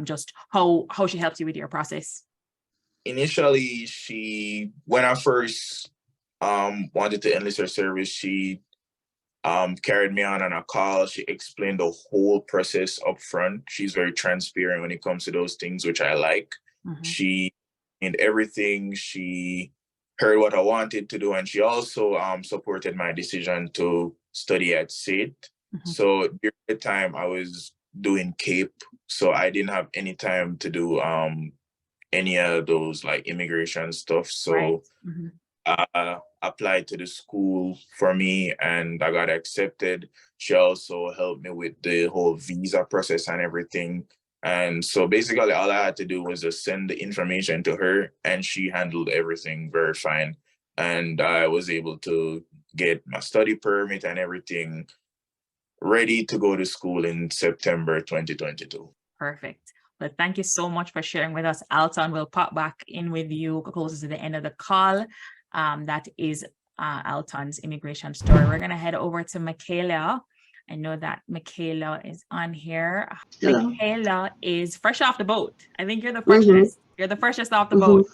just how she helped you with your process.
Initially, when I first wanted to enlist her service, she carried me on a call. She explained the whole process up front. She's very transparent when it comes to those things, which I like. She in everything. She heard what I wanted to do, and she also supported my decision to study at SAIT. So during the time I was doing CAPE, so I didn't have any time to do any of those like immigration stuff. So I applied to the school for me and I got accepted. She also helped me with the whole visa process and everything. And so basically all I had to do was just send the information to her and she handled everything very fine. And I was able to get my study permit and everything ready to go to school in September 2022.
Perfect. Well, thank you so much for sharing with us, Alton. We'll pop back in with you closer to the end of the call. That is Alton's immigration story. We're going to head over to Mickaelia. I know that Mickaelia is on here.
Hello.
Mickaelia is fresh off the boat. I think you're the freshest. You're the freshest off the boat.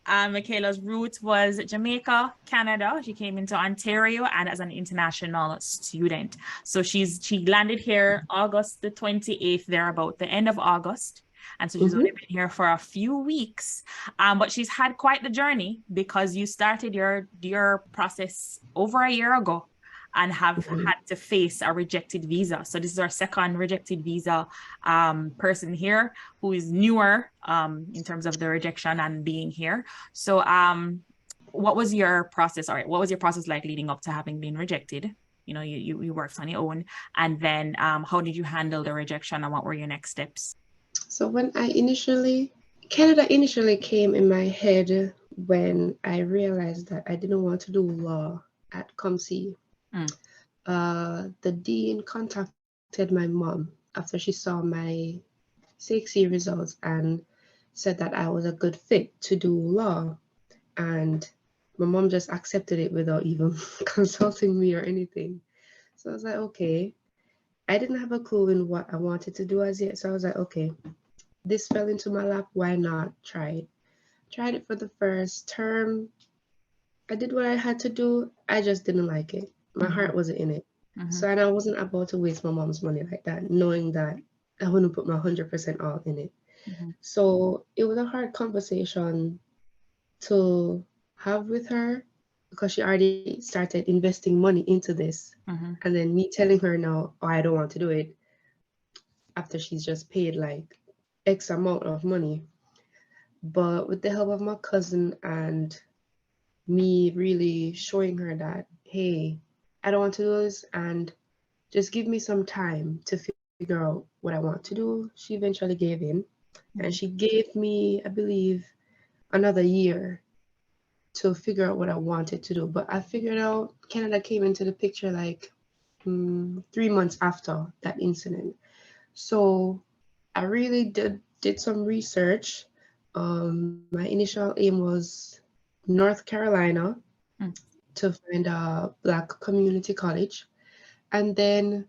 Mickaelia's route was Jamaica, Canada. She came into Ontario and as an international student. So she landed here August the 28th, thereabout, the end of August. And so she's only been here for a few weeks, but she's had quite the journey because you started your process over a year ago and have had to face a rejected visa. So this is our second rejected visa person here who is newer in terms of the rejection and being here. So what was your process? All right, what was your process like leading up to having been rejected? You know, you worked on your own, and then how did you handle the rejection and what were your next steps?
So when Canada initially came in my head when I realized that I didn't want to do law at COMC. The dean contacted my mom after she saw my CXC results and said that I was a good fit to do law. And my mom just accepted it without even consulting me or anything. So I was like, okay. I didn't have a clue in what I wanted to do as yet. So I was like, okay, this fell into my lap. Why not try it? Tried it for the first term. I did what I had to do. I just didn't like it. My heart wasn't in it. So, and I wasn't about to waste my mom's money like that, knowing that I wouldn't put my 100% all in it. So it was a hard conversation to have with her because she already started investing money into this. And then me telling her now, oh, I don't want to do it after she's just paid like X amount of money. But with the help of my cousin and me really showing her that, hey, I don't want to do this and just give me some time to figure out what I want to do. She eventually gave in and she gave me, I believe, another year to figure out what I wanted to do. But I figured out Canada came into the picture like 3 months after that incident. So I really did some research. My initial aim was North Carolina to find a Black community college. And then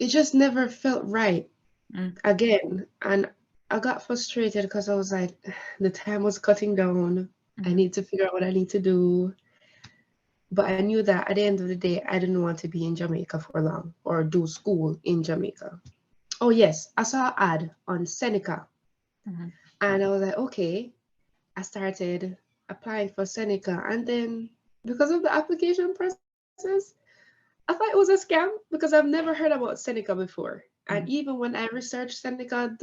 it just never felt right again. And I got frustrated because I was like, the time was cutting down. I need to figure out what I need to do. But I knew that at the end of the day, I didn't want to be in Jamaica for long or do school in Jamaica. Oh yes, I saw an ad on Seneca. And I was like, okay. I started applying for Seneca. And then because of the application process, I thought it was a scam because I've never heard about Seneca before. And even when I researched Seneca,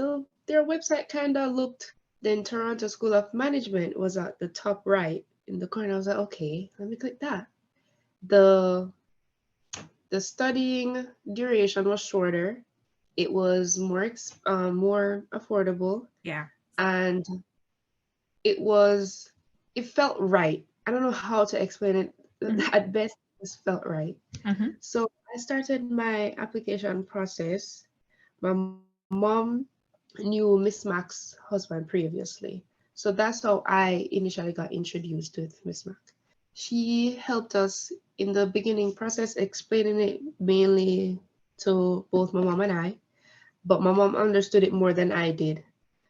their website kind of looked, then Toronto School of Management was at the top right in the corner. I was like, okay, let me click that. The studying duration was shorter. It was more affordable.
Yeah.
And it felt right. I don't know how to explain it. At best, it just felt right. So I started my application process. My mom knew Miss Mac's husband previously. So that's how I initially got introduced with Miss Mac. She helped us in the beginning process, explaining it mainly to both my mom and I, but my mom understood it more than I did.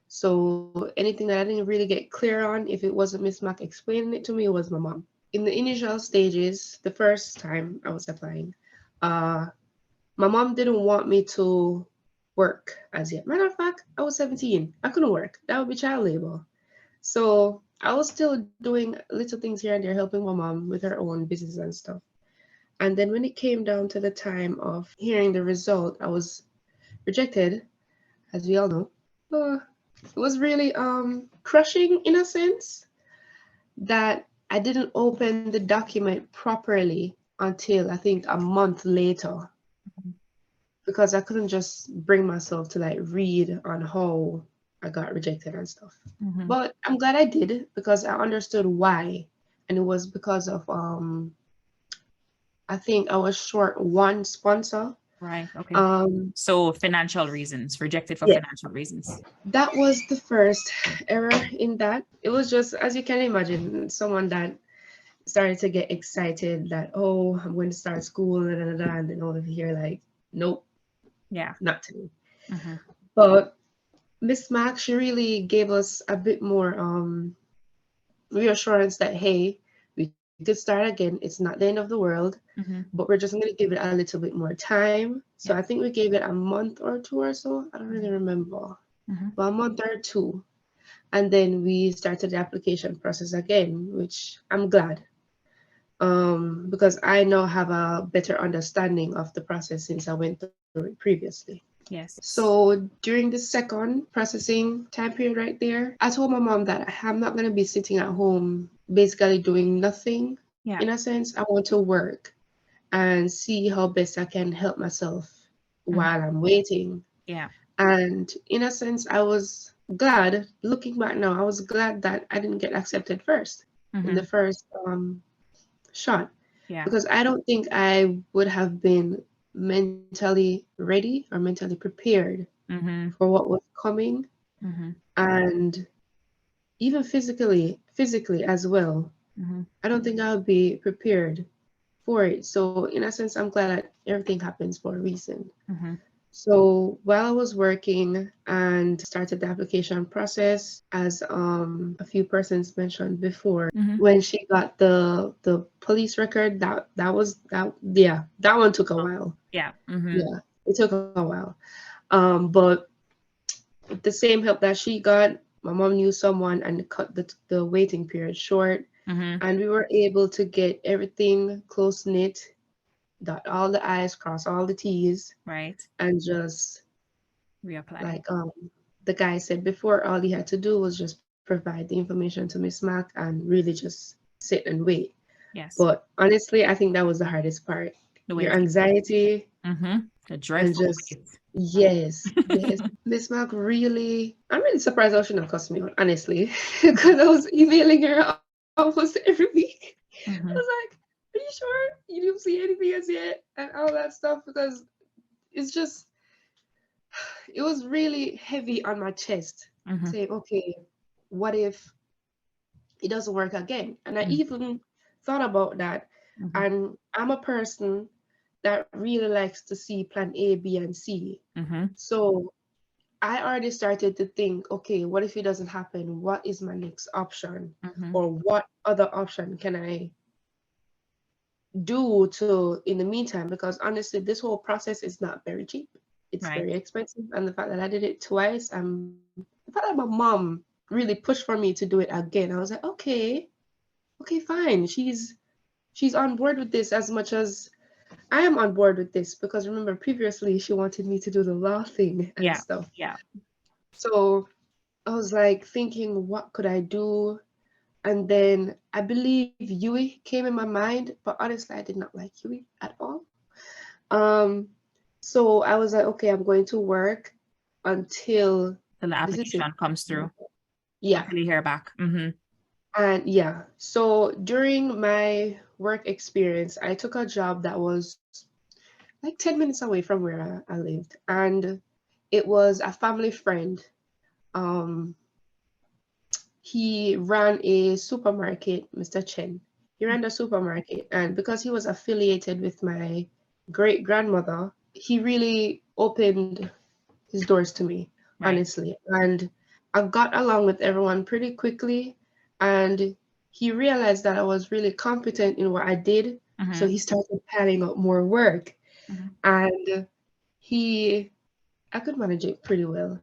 So anything that I didn't really get clear on, if it wasn't Miss Mac explaining it to me, it was my mom. in the initial stages, the first time I was applying, my mom didn't want me to work as yet. Matter of fact, I was 17. I couldn't work. That would be child labor. So I was still doing little things here and there, helping my mom with her own business and stuff. And then when it came down to the time of hearing the result, I was rejected, as we all know. It was really crushing in a sense that I didn't open the document properly until I think a month later, because I couldn't just bring myself to like read on how I got rejected and stuff. But I'm glad I did, because I understood why. And it was because of I think I was short one sponsor.
Right. Okay. So financial reasons, rejected for financial reasons.
That was the first error in that. It was just, as you can imagine, someone that started to get excited that, oh, I'm going to start school, and then all of you here like, nope.
Yeah.
Not to me. But Miss Mac, she really gave us a bit more reassurance that, hey, we could start again. It's not the end of the world, but we're just going to give it a little bit more time. So I think we gave it a month or two or so. I don't really remember, but a month or two. And then we started the application process again, which I'm glad, because I now have a better understanding of the process since I went through it previously.
Yes.
So during the second processing time period right there, I told my mom that I'm not going to be sitting at home basically doing nothing. In a sense, I want to work and see how best I can help myself while I'm waiting.
Yeah.
And in a sense, I was glad, looking back now, I was glad that I didn't get accepted first in the first shot.
Yeah.
Because I don't think I would have been mentally ready or mentally prepared for what was coming, and even physically as well. I don't think I would be prepared for it. So in a sense, I'm glad that everything happens for a reason. So while I was working and started the application process, as a few persons mentioned before, when she got the police record, that one took a while.
Yeah.
Yeah, it took a while. But with the same help that she got, my mom knew someone and cut the waiting period short, and we were able to get everything close knit, dot all the I's, cross all the T's,
right,
and just
reapply.
Like the guy said before, all he had to do was just provide the information to Miss Mac and really just sit and wait.
Yes.
But honestly, I think that was the hardest part. Your anxiety.
The dreadful
just, yes. Miss Mac really, I'm really surprised how she not cussed me out, honestly, because I was emailing her almost every week. I was like, are you sure you didn't see anything as yet? And all that stuff, because it's just, it was really heavy on my chest, saying, okay, what if it doesn't work again? And I even thought about that. And I'm a person that really likes to see plan A, B, and C. So I already started to think, okay, what if it doesn't happen? What is my next option? Or what other option can I do to in the meantime? Because honestly, this whole process is not very cheap. It's very expensive. And the fact that I did it twice, the fact that my mom really pushed for me to do it again, I was like, okay, fine. She's on board with this as much as I am on board with this, because remember previously she wanted me to do the law thing and stuff.
Yeah.
So I was like thinking, what could I do? And then I believe Yui came in my mind, but honestly, I did not like Yui at all. So I was like, okay, I'm going to work until
the application comes through.
Yeah.
Until you hear back.
And yeah, so during my work experience, I took a job that was like 10 minutes away from where I lived. And it was a family friend. He ran a supermarket, Mr. Chen. He ran the supermarket. And because he was affiliated with my great grandmother, he really opened his doors to me, honestly. And I got along with everyone pretty quickly. And he realized that I was really competent in what I did. So he started piling up more work. And I could manage it pretty well.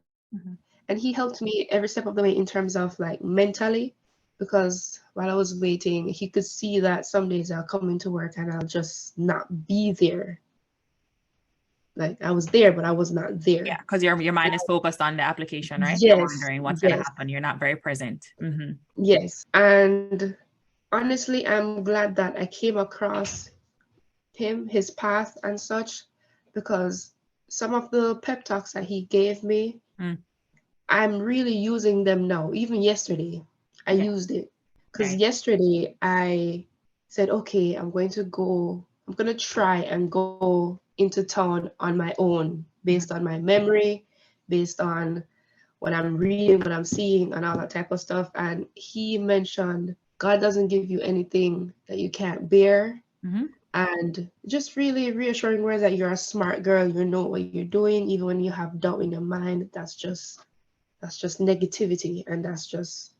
And he helped me every step of the way in terms of like mentally, because while I was waiting, he could see that some days I'll come into work and I'll just not be there. Like I was there, but I was not there.
Yeah, because your mind is focused on the application, right?
Yes.
You're wondering what's going to happen. You're not very present.
Yes. And honestly, I'm glad that I came across him, his path and such, because some of the pep talks that he gave me, I'm really using them now. Even yesterday, I used it. Because yesterday I said, okay, I'm going to try and go into town on my own, based on my memory, based on what I'm reading, what I'm seeing, and all that type of stuff. And he mentioned, God doesn't give you anything that you can't bear. And just really reassuring words that you're a smart girl, you know what you're doing, even when you have doubt in your mind. That's just negativity, and that's just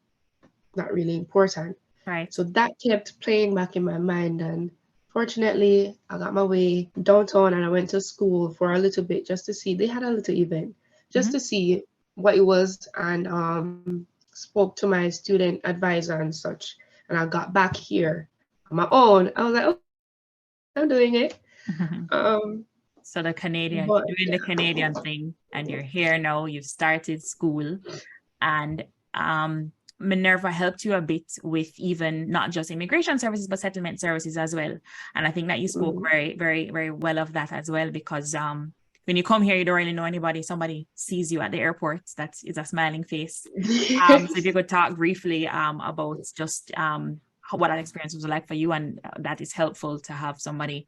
not really important.
Right.
So that kept playing back in my mind, and fortunately I got my way downtown and I went to school for a little bit just to see. They had a little event just to see what it was, and spoke to my student advisor and such. And I got back here on my own. I was like, oh, I'm doing it.
So the Canadian, doing the Canadian thing, and you're here now, you've started school, and Minerva helped you a bit with even not just immigration services, but settlement services as well. And I think that you spoke very, very, very well of that as well, because when you come here, you don't really know anybody. Somebody sees you at the airport, that is a smiling face. So if you could talk briefly about just what that experience was like for you, and that is helpful to have somebody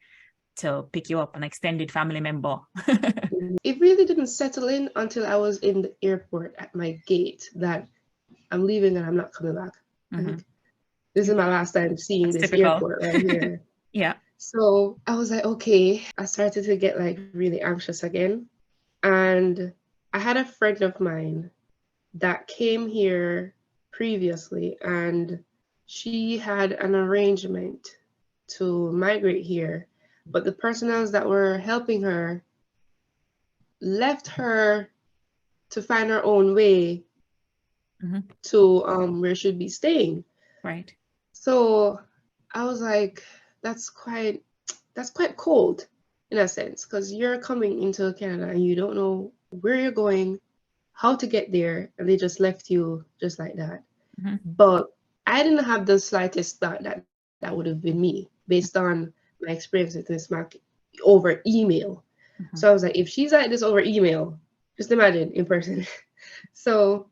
to pick you up, an extended family member.
It really didn't settle in until I was in the airport at my gate that I'm leaving and I'm not coming back. This is my last time seeing this airport right here.
Yeah.
So I was like, okay. I started to get like really anxious again. And I had a friend of mine that came here previously, and she had an arrangement to migrate here. But the personnel that were helping her left her to find her own way to where she'd be staying.
Right.
So I was like, that's quite cold in a sense, because you're coming into Canada and you don't know where you're going, how to get there, and they just left you just like that. But I didn't have the slightest thought that that would have been me, based on my experience with Miss Mac over email. So I was like, if she's like this over email, just imagine in person. So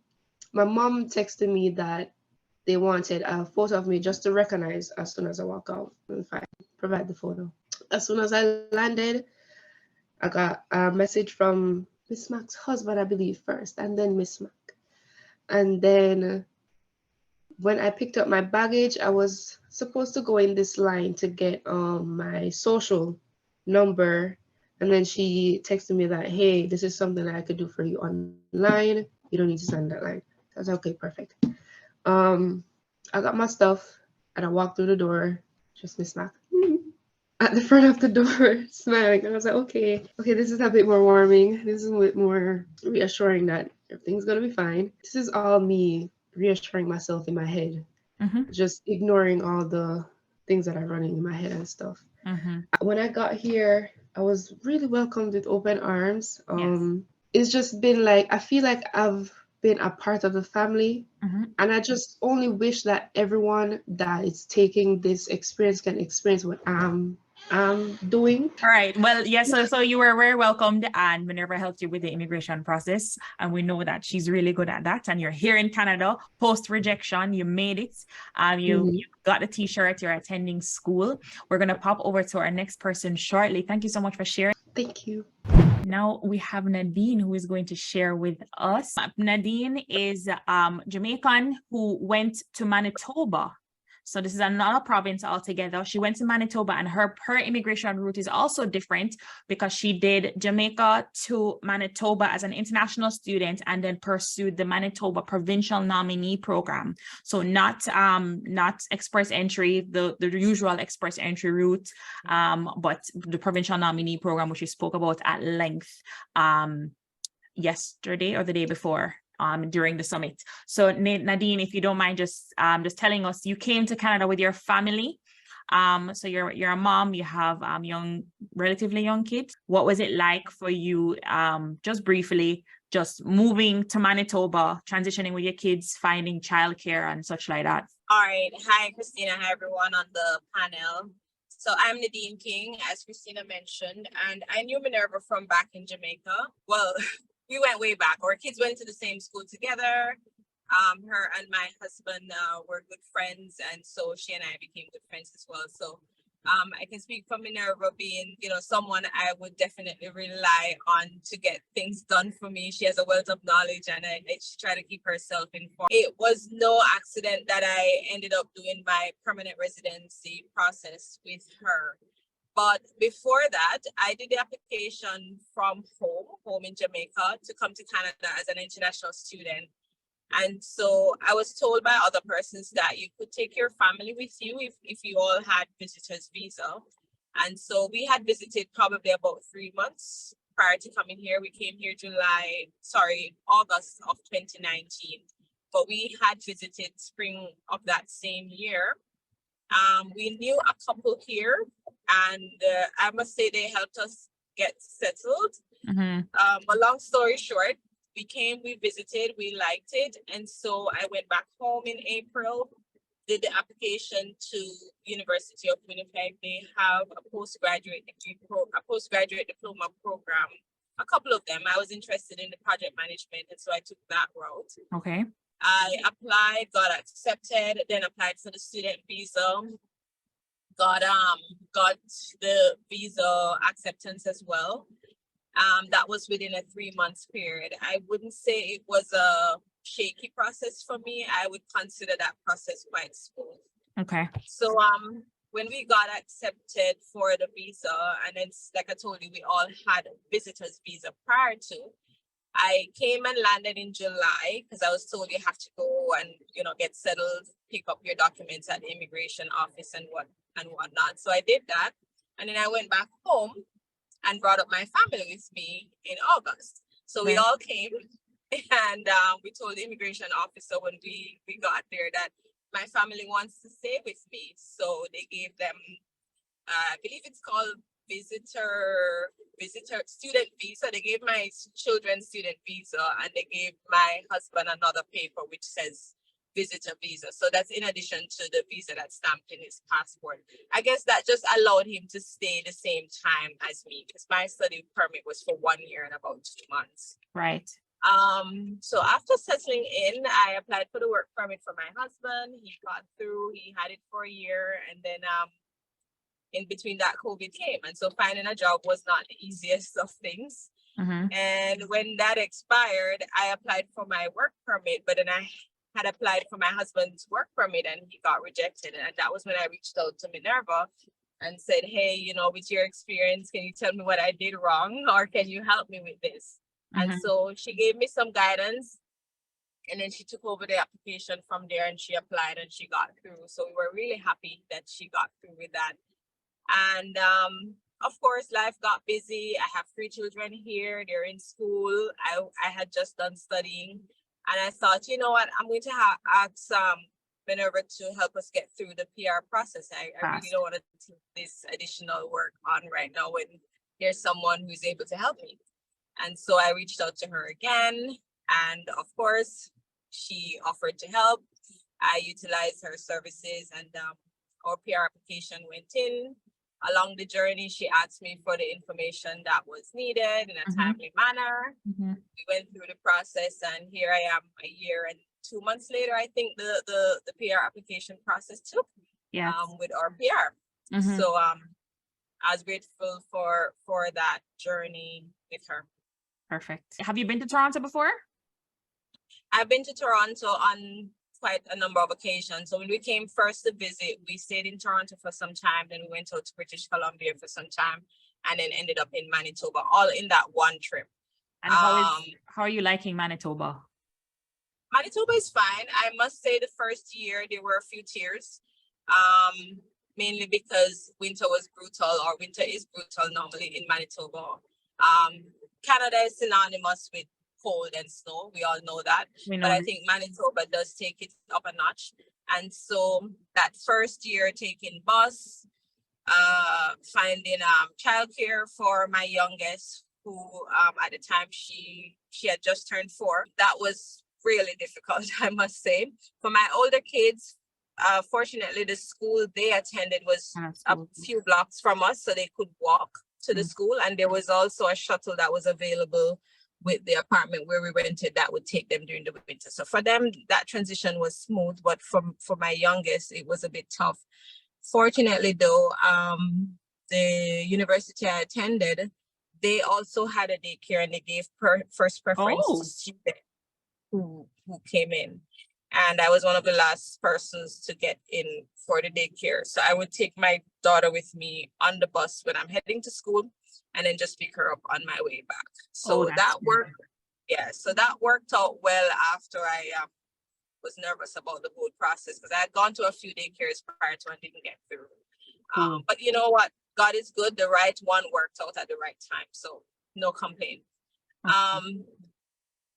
my mom texted me that they wanted a photo of me just to recognize as soon as I walk out, and provide the photo. As soon as I landed, I got a message from Miss Mac's husband, I believe, first, and then Miss Mac. And then when I picked up my baggage, I was supposed to go in this line to get my social number. And then she texted me that, hey, this is something that I could do for you online. You don't need to send that line. So I was like, okay, perfect. I got my stuff and I walked through the door, just Miss Mac at the front of the door, smiling. And I was like, okay, this is a bit more warming. This is a bit more reassuring that everything's gonna be fine. This is all me reassuring myself in my head, just ignoring all the things that are running in my head and stuff. When I got here, I was really welcomed with open arms. It's just been like, I feel like I've been a part of the family, and I just only wish that everyone that is taking this experience can experience what I'm doing.
All right. Well, yes. So you were very welcomed, and Minerva helped you with the immigration process, and we know that she's really good at that. And you're here in Canada post rejection. You made it. You got the T-shirt. You're attending school. We're gonna pop over to our next person shortly. Thank you so much for sharing.
Thank you.
Now we have Nadine, who is going to share with us. Nadine is Jamaican who went to Manitoba. So this is another province altogether. She went to Manitoba, and her immigration route is also different because she did Jamaica to Manitoba as an international student and then pursued the Manitoba provincial nominee program. So not express entry, the usual express entry route, but the provincial nominee program, which we spoke about at length yesterday or the day before during the summit. So Nadine, if you don't mind just telling us, you came to Canada with your family. So you're a mom, you have relatively young kids. What was it like for you, just briefly, just moving to Manitoba, transitioning with your kids, finding childcare and such like that?
All right. Hi, Christina. Hi, everyone on the panel. So I'm Nadine King, as Christina mentioned, and I knew Minerva from back in Jamaica. Well, we went way back. Our kids went to the same school together. Her and my husband were good friends, and so she and I became good friends as well. So I can speak for Minerva being, someone I would definitely rely on to get things done for me. She has a wealth of knowledge, and she tries to keep herself informed. It was no accident that I ended up doing my permanent residency process with her. But before that, I did the application from home in Jamaica, to come to Canada as an international student. And so I was told by other persons that you could take your family with you if you all had visitor's visa. And so we had visited probably about 3 months prior to coming here. We came here August of 2019, but we had visited spring of that same year. We knew a couple here, and I must say they helped us get settled. But long story short, we visited, we liked it, and so I went back home in April, did the application to University of Winnipeg. They have a postgraduate diploma program, a couple of them. I was interested in the project management, and so I took that route.
Okay.
I applied, got accepted, then applied for the student visa, got the visa acceptance as well. That was within a 3-month period. I wouldn't say it was a shaky process for me. I would consider that process quite smooth.
Okay.
So when we got accepted for the visa, and it's like I told you, we all had a visitor's visa prior to. I came and landed in July because I was told you have to go and get settled, pick up your documents at the immigration office and whatnot. So I did that, and then I went back home and brought up my family with me in August. So we all came, and we told the immigration officer when we got there that my family wants to stay with me. So they gave them, I believe it's called visitor student visa. They gave my children student visa, and they gave my husband another paper which says visitor visa. So that's in addition to the visa that's stamped in his passport. I guess that just allowed him to stay the same time as me, because my study permit was for 1 year and about 2 months.
Right.
So after settling in, I applied for the work permit for my husband. He got through, he had it for a year, and then in between that, COVID came. And so finding a job was not the easiest of things. And when that expired, I applied for my work permit, but then I had applied for my husband's work permit and he got rejected. And that was when I reached out to Minerva and said, hey, with your experience, can you tell me what I did wrong, or can you help me with this? And so she gave me some guidance, and then she took over the application from there, and she applied and she got through. So we were really happy that she got through with that. And of course, life got busy. I have 3 children here. They're in school. I had just done studying. And I thought, you know what, I'm going to ask Minerva to help us get through the PR process. I really don't want to take this additional work on right now when there's someone who's able to help me. And so I reached out to her again. And of course, she offered to help. I utilized her services, and our PR application went in. Along the journey, she asked me for the information that was needed in a timely manner. We went through the process, and here I am a year and 2 months later. I think the PR application process took with our PR. So I was grateful for that journey with her.
Perfect. Have you been to Toronto before?
I've been to Toronto on quite a number of occasions. So when we came first to visit, we stayed in Toronto for some time, then we went out to British Columbia for some time, and then ended up in Manitoba, all in that one trip.
And how are you liking Manitoba?
Manitoba is fine. I must say the first year there were a few tears, mainly because winter was brutal, or winter is brutal normally in Manitoba. Canada is synonymous with cold and snow. We all know that. But I think Manitoba does take it up a notch. And so that first year taking bus, finding childcare for my youngest, who at the time she had just turned 4. That was really difficult, I must say. For my older kids, fortunately, the school they attended was a few blocks from us, so they could walk to the school. And there was also a shuttle that was available with the apartment where we rented that would take them during the winter. So for them, that transition was smooth, but for my youngest, it was a bit tough. Fortunately, though, the university I attended, they also had a daycare, and they gave first preference to students who came in. And I was one of the last persons to get in for the daycare. So I would take my daughter with me on the bus when I'm heading to school, and then just pick her up on my way back. So that worked. Yeah, so that worked out well after I was nervous about the whole process, because I had gone to a few daycares prior to and didn't get through. But you know what? God is good. The right one worked out at the right time. So no complaint.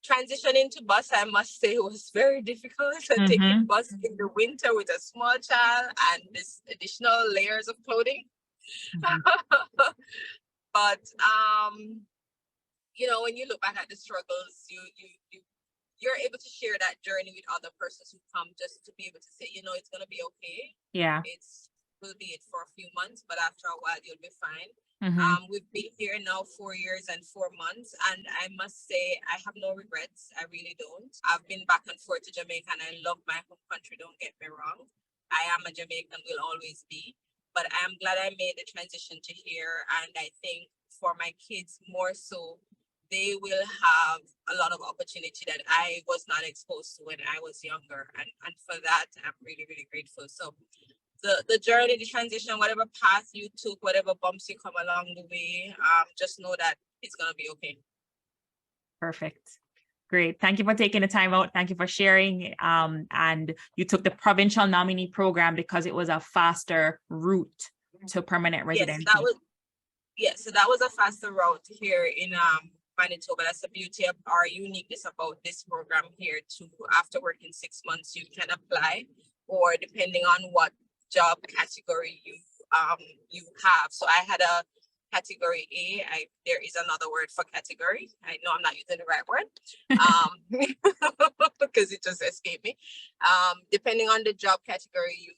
Transitioning to bus, I must say, was very difficult. Taking bus in the winter with a small child and this additional layers of clothing. But you know, when you look back at the struggles, you're able to share that journey with other persons who come, just to be able to say, you know, it's gonna be okay.
Yeah.
Will be it for a few months, but after a while you'll be fine. We've been here now 4 years and 4 months, and I must say I have no regrets. I really don't. I've been back and forth to Jamaica, and I love my home country, don't get me wrong. I am a Jamaican, will always be, but I'm glad I made the transition to here. And I think for my kids more so, they will have a lot of opportunity that I was not exposed to when I was younger, and for that I'm really, really grateful. So the journey, the transition, whatever path you took, whatever bumps you come along the way, just know that it's going to be okay.
Perfect. Great. Thank you for taking the time out. Thank you for sharing. And you took the provincial nominee program because it was a faster route to permanent residency.
So that was a faster route here in Manitoba. That's the beauty of our uniqueness about this program here too. After working 6 months, you can apply, or depending on what job category you have. So I had a category A. There is another word for category. I know I'm not using the right word because it just escaped me. Depending on the job category you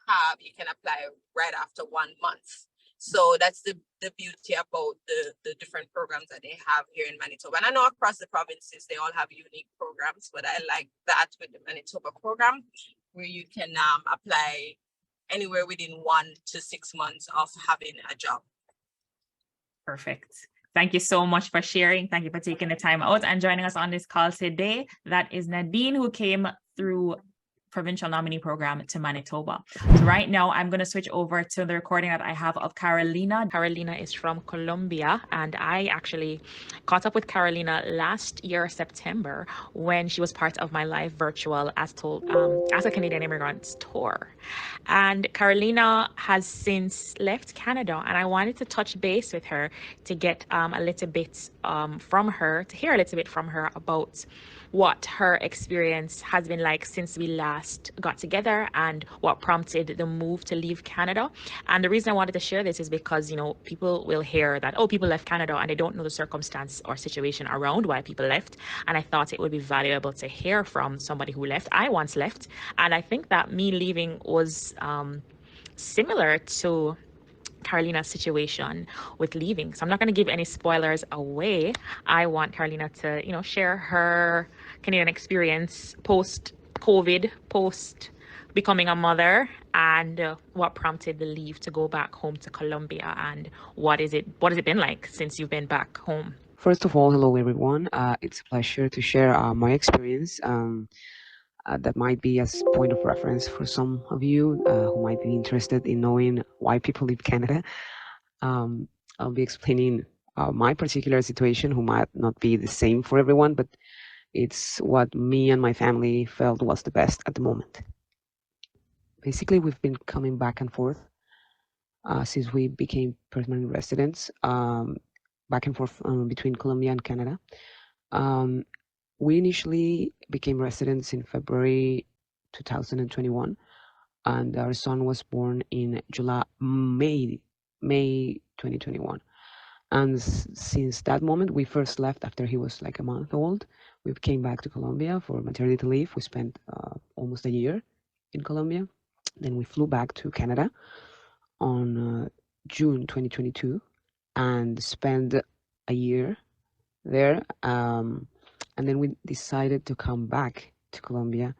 have, you can apply right after 1 month. So that's the beauty about the different programs that they have here in Manitoba. And I know across the provinces, they all have unique programs, but I like that with the Manitoba program, where you can apply anywhere within 1 to 6 months of having a job.
Perfect. Thank you so much for sharing. Thank you for taking the time out and joining us on this call today. That is Nadine, who came through provincial nominee program to Manitoba. So right now I'm going to switch over to the recording that I have of Carolina. Carolina is from Colombia, and I actually caught up with Carolina last year, September, when she was part of my live virtual As a Canadian Immigrants tour. And Carolina has since left Canada, and I wanted to touch base with her to get a little bit from her, to hear a little bit from her about what her experience has been like since we last got together and what prompted the move to leave Canada. And the reason I wanted to share this is because, you know, people will hear that, oh, people left Canada, and they don't know the circumstance or situation around why people left. And I thought it would be valuable to hear from somebody who left. I once left, and I think that me leaving was similar to Carolina's situation with leaving. So I'm not going to give any spoilers away. I want Carolina to, you know, share her Canadian experience post-COVID, post becoming a mother, and what prompted the leave to go back home to Colombia, and what has it been like since you've been back home?
First of all, hello everyone. It's a pleasure to share my experience. that might be as point of reference for some of you who might be interested in knowing why people leave Canada. I'll be explaining my particular situation, who might not be the same for everyone, but it's what me and my family felt was the best at the moment. Basically, we've been coming back and forth since we became permanent residents, back and forth between Colombia and Canada. We initially became residents in February 2021, and our son was born in May 2021. And since that moment, we first left after he was like a month old. We came back to Colombia for maternity leave. We spent almost a year in Colombia. Then we flew back to Canada on June 2022 and spent a year there. And then we decided to come back to Colombia,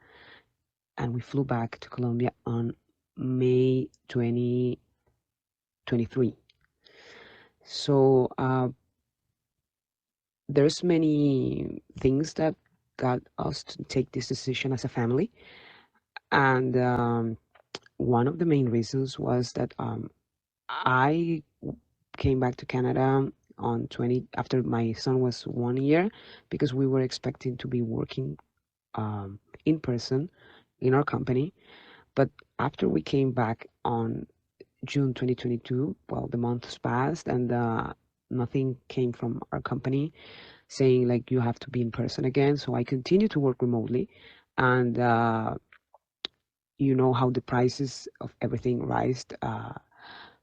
and we flew back to Colombia on May 2023. So there's many things that got us to take this decision as a family, and one of the main reasons was that I came back to Canada after my son was 1 year, because we were expecting to be working in person in our company. But after we came back on June 2022, well, the months passed and nothing came from our company saying like you have to be in person again. So I continued to work remotely, and you know how the prices of everything rised,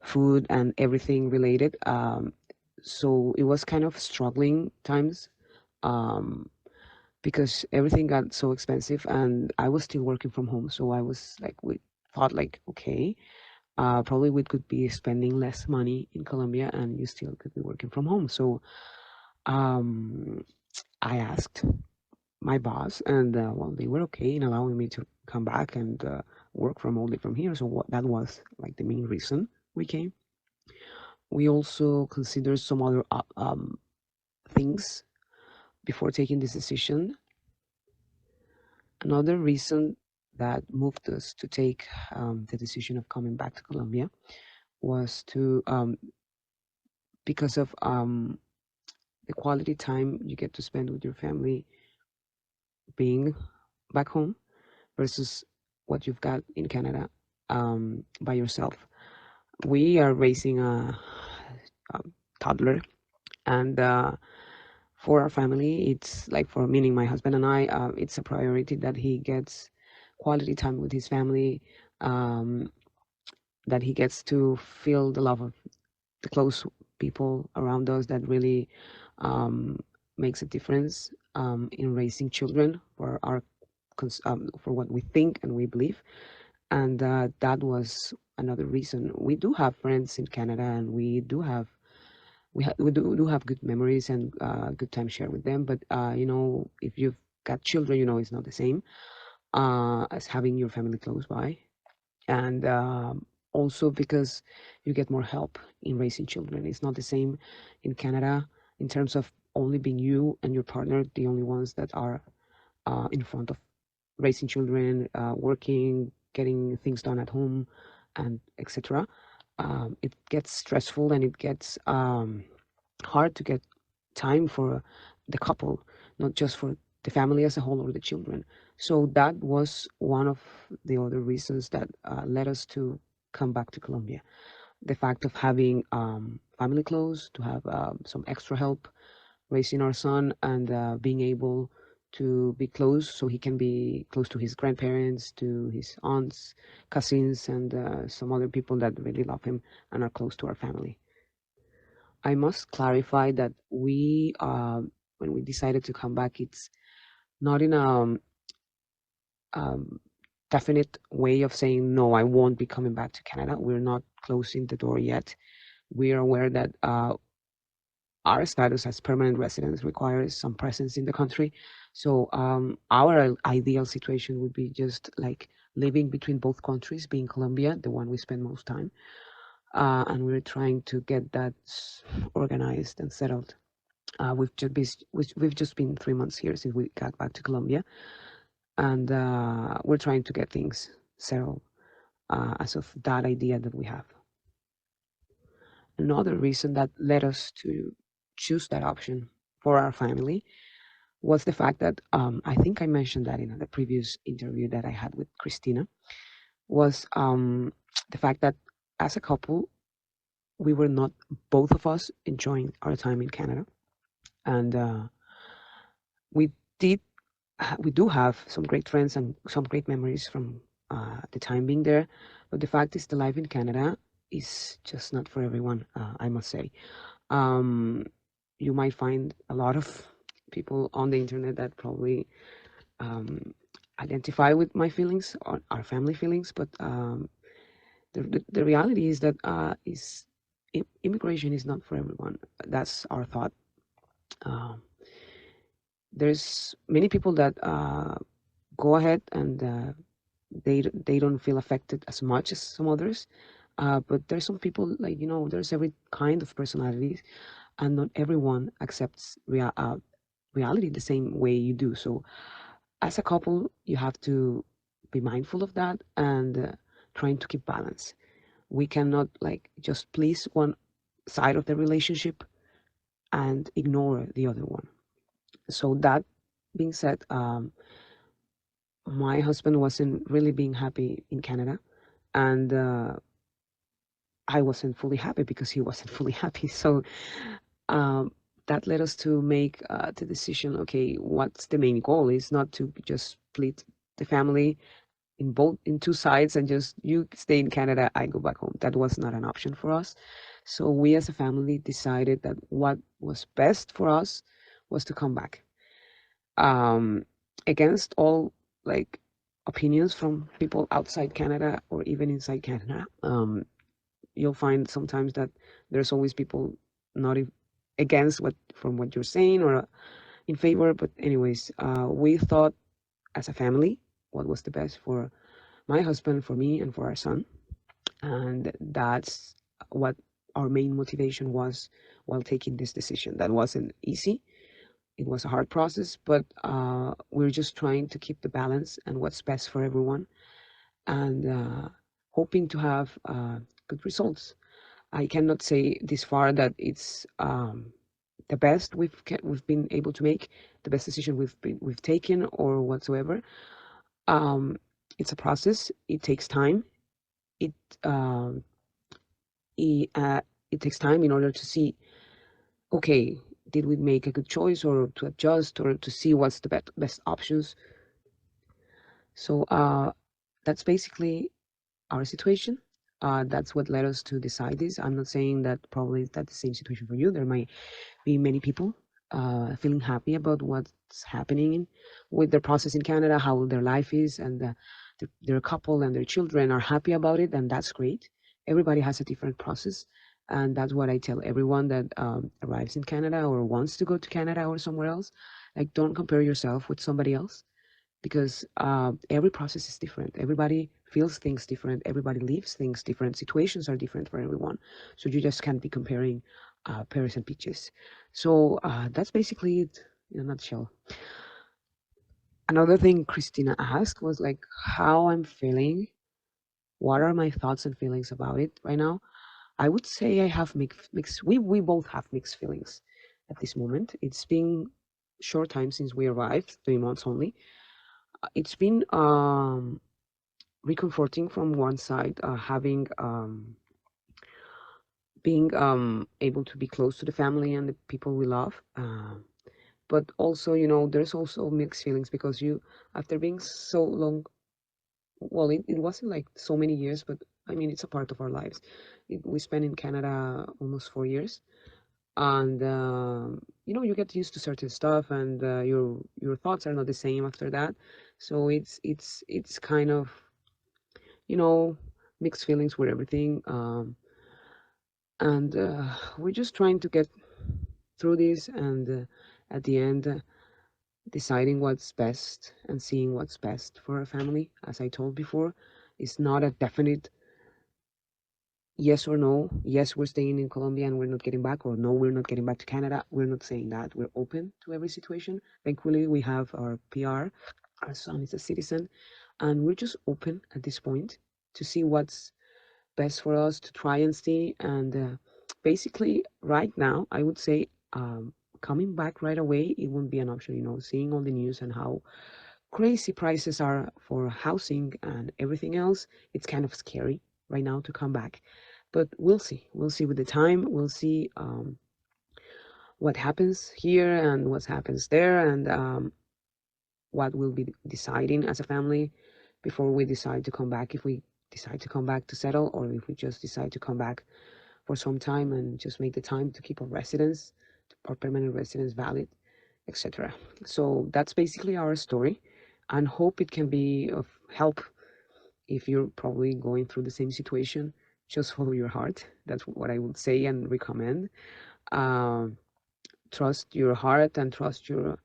food and everything related. So it was kind of struggling times because everything got so expensive, and I was still working from home. So I was like, we thought like, okay, probably we could be spending less money in Colombia and you still could be working from home. So I asked my boss, and well, they were okay in allowing me to come back and work remotely from here. So that was like the main reason we came. We also considered some other things before taking this decision. Another reason that moved us to take the decision of coming back to Colombia was because of the quality time you get to spend with your family being back home versus what you've got in Canada by yourself. We are raising a toddler, and for our family, it's like, for meaning my husband and I, it's a priority that he gets quality time with his family, that he gets to feel the love of the close people around us. That really makes a difference in raising children for for what we think and we believe. And that was another reason. We do have friends in Canada, and we do have good memories and good time shared with them. But you know, if you've got children, you know, it's not the same as having your family close by. And also because you get more help in raising children. It's not the same in Canada in terms of only being you and your partner the only ones that are in front of raising children, working, getting things done at home, and etc. It gets stressful, and it gets hard to get time for the couple, not just for the family as a whole or the children. So that was one of the other reasons that led us to come back to Colombia. The fact of having family close, to have some extra help raising our son, and being able to be close, so he can be close to his grandparents, to his aunts, cousins, and some other people that really love him and are close to our family. I must clarify that we, when we decided to come back, it's not in a definite way of saying, no, I won't be coming back to Canada. We're not closing the door yet. We are aware that our status as permanent residents requires some presence in the country. So our ideal situation would be just like living between both countries, being Colombia, the one we spend most time. And we're trying to get that organized and settled. We've just been 3 months here since we got back to Colombia. and we're trying to get things settled as of that idea that we have. Another reason that led us to choose that option for our family was the fact that I think I mentioned that in the previous interview that I had with Christina, was the fact that as a couple, we were not, both of us, enjoying our time in Canada. And we do have some great friends and some great memories from the time being there. But the fact is, the life in Canada is just not for everyone, I must say. You might find a lot of people on the internet that probably identify with my feelings or our family feelings, but the reality is that immigration is not for everyone. That's our thought. There's many people that go ahead and they don't feel affected as much as some others, but there's some people, like, there's every kind of personalities, and not everyone accepts reality the same way you do. So as a couple, you have to be mindful of that and trying to keep balance. We cannot just please one side of the relationship and ignore the other one. So that being said, my husband wasn't really being happy in Canada, and I wasn't fully happy because he wasn't fully happy. So that led us to make the decision, okay, what's the main goal? Is not to just split the family in two sides and just you stay in Canada, I go back home. That was not an option for us. So we as a family decided that what was best for us was to come back. Against all opinions from people outside Canada or even inside Canada, you'll find sometimes that there's always people not against what you're saying or in favor. But anyways, we thought as a family what was the best for my husband, for me, and for our son. And that's what our main motivation was while taking this decision. That wasn't easy. It was a hard process, but we're just trying to keep the balance and what's best for everyone, and hoping to have good results. I cannot say this far that it's the best we've been able to make, the best decision we've taken or whatsoever. It's a process. It takes time. It takes time in order to see, okay, did we make a good choice, or to adjust, or to see what's the best options. So that's basically our situation. That's what led us to decide this. I'm not saying that probably that's the same situation for you. There might be many people feeling happy about what's happening with their process in Canada, how their life is, and their couple and their children are happy about it, and that's great. Everybody has a different process, and that's what I tell everyone that arrives in Canada or wants to go to Canada or somewhere else. Don't compare yourself with somebody else, because every process is different. Everybody feels things different. Everybody lives things different. Situations are different for everyone. So you just can't be comparing pears and peaches. So that's basically it in a nutshell. Another thing Christina asked was how I'm feeling. What are my thoughts and feelings about it right now? I would say I have mixed. We both have mixed feelings at this moment. It's been short time since we arrived, 3 months only. It's been reconforting from one side, being able to be close to the family and the people we love. But also, there's also mixed feelings because after being so long, well, it wasn't so many years, but I mean, it's a part of our lives. We spent in Canada almost 4 years, and you get used to certain stuff, and your thoughts are not the same after that. So it's kind of mixed feelings with everything, and we're just trying to get through this, and at the end deciding what's best and seeing what's best for our family. As I told before, it's not a definite yes or no. Yes, we're staying in Colombia and we're not getting back, or no, we're not getting back to Canada. We're not saying that. We're open to every situation. Thankfully, we have our PR Our son is a citizen, and we're just open at this point to see what's best for us, to try and see. And basically, right now, I would say coming back right away, it wouldn't be an option. You know, seeing all the news and how crazy prices are for housing and everything else, it's kind of scary right now to come back. But we'll see. We'll see with the time. We'll see what happens here and what happens there, and what we'll be deciding as a family before we decide to come back. If we decide to come back to settle, or if we just decide to come back for some time and just make the time to keep our residence, our permanent residence valid, etc. So that's basically our story, and hope it can be of help. If you're probably going through the same situation, just follow your heart. That's what I would say and recommend. Trust your heart and trust your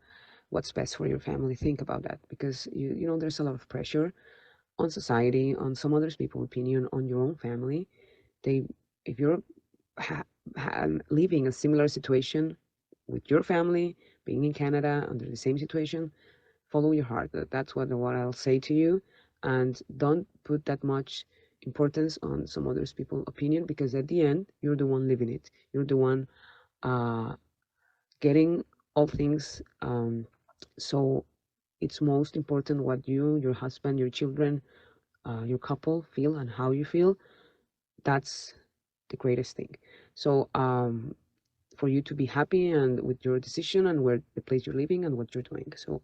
what's best for your family. Think about that, because you know there's a lot of pressure on society, on some others people's opinion, on your own family. They, if you're living a similar situation with your family, being in Canada under the same situation, follow your heart. That's what I'll say to you, and don't put that much importance on some others people's opinion, because at the end you're the one living it. You're the one getting all things. So it's most important what you, your husband, your children, your couple feel and how you feel. That's the greatest thing. So for you to be happy and with your decision and where the place you're living and what you're doing. So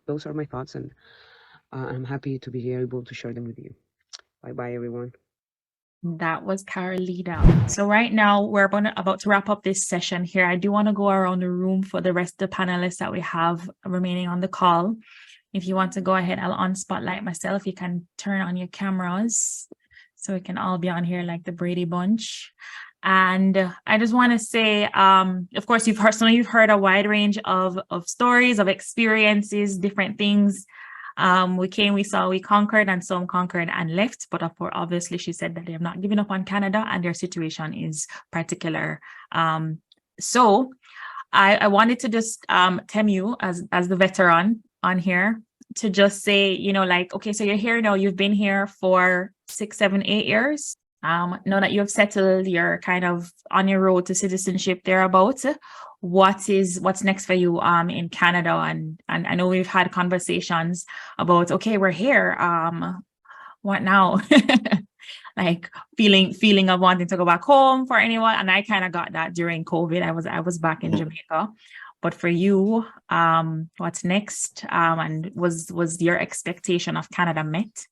those are my thoughts, and I'm happy to be able to share them with you. Bye everyone.
That was Carolina. So right now we're about to wrap up this session here. I do want to go around the room for the rest of the panelists that we have remaining on the call. If you want to go ahead, I'll unspotlight myself. You can turn on your cameras so we can all be on here like the Brady Bunch. And I just want to say, of course, you've heard a wide range of stories, of experiences, different things. We came, we saw, we conquered, and some conquered and left. But obviously, she said that they have not given up on Canada, and their situation is particular. So I wanted to just Temu, as the veteran on here, to just say, you know, like, okay, so you're here now, you've been here for 6, 7, 8 years. Now that you have settled, you're kind of on your road to citizenship thereabouts. What's next for you in Canada? And I know we've had conversations about, okay, we're here. What now? Like feeling of wanting to go back home for anyone. And I kind of got that during COVID. I was back in Jamaica. But for you, what's next? And was your expectation of Canada met?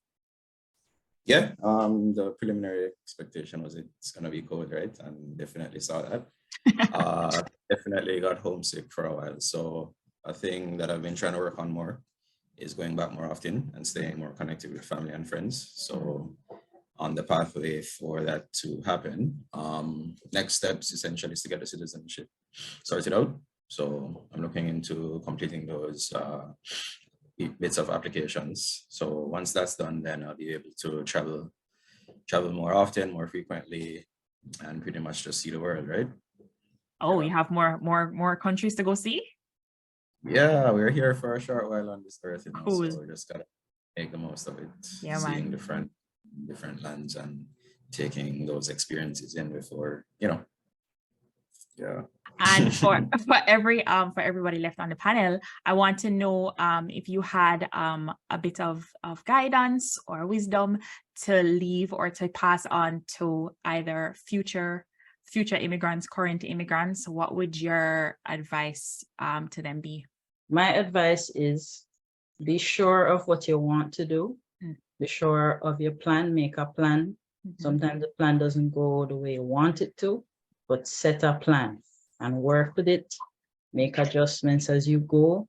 Yeah, the preliminary expectation was it's gonna be cold, right? And definitely saw that. Definitely got homesick for a while. So a thing that I've been trying to work on more is going back more often and staying more connected with family and friends. So on the pathway for that to happen, next steps essentially is to get the citizenship sorted out. So I'm looking into completing those bits of applications. So once that's done, then I'll be able to travel more often, more frequently, and pretty much just see the world, right?
Oh, you have more countries to go see?
Yeah, we're here for a short while on this earth, you know,
cool.
so we just gotta make the most of it.
Yeah,
seeing different lands and taking those experiences in before, you know. Yeah.
And for everybody left on the panel, I want to know if you had a bit of guidance or wisdom to leave or to pass on to either future immigrants, current immigrants. What would your advice to them be?
My advice is be sure of what you want to do. Be sure of your plan, make a plan. Sometimes the plan doesn't go the way you want it to, but set a plan and work with it. Make adjustments as you go.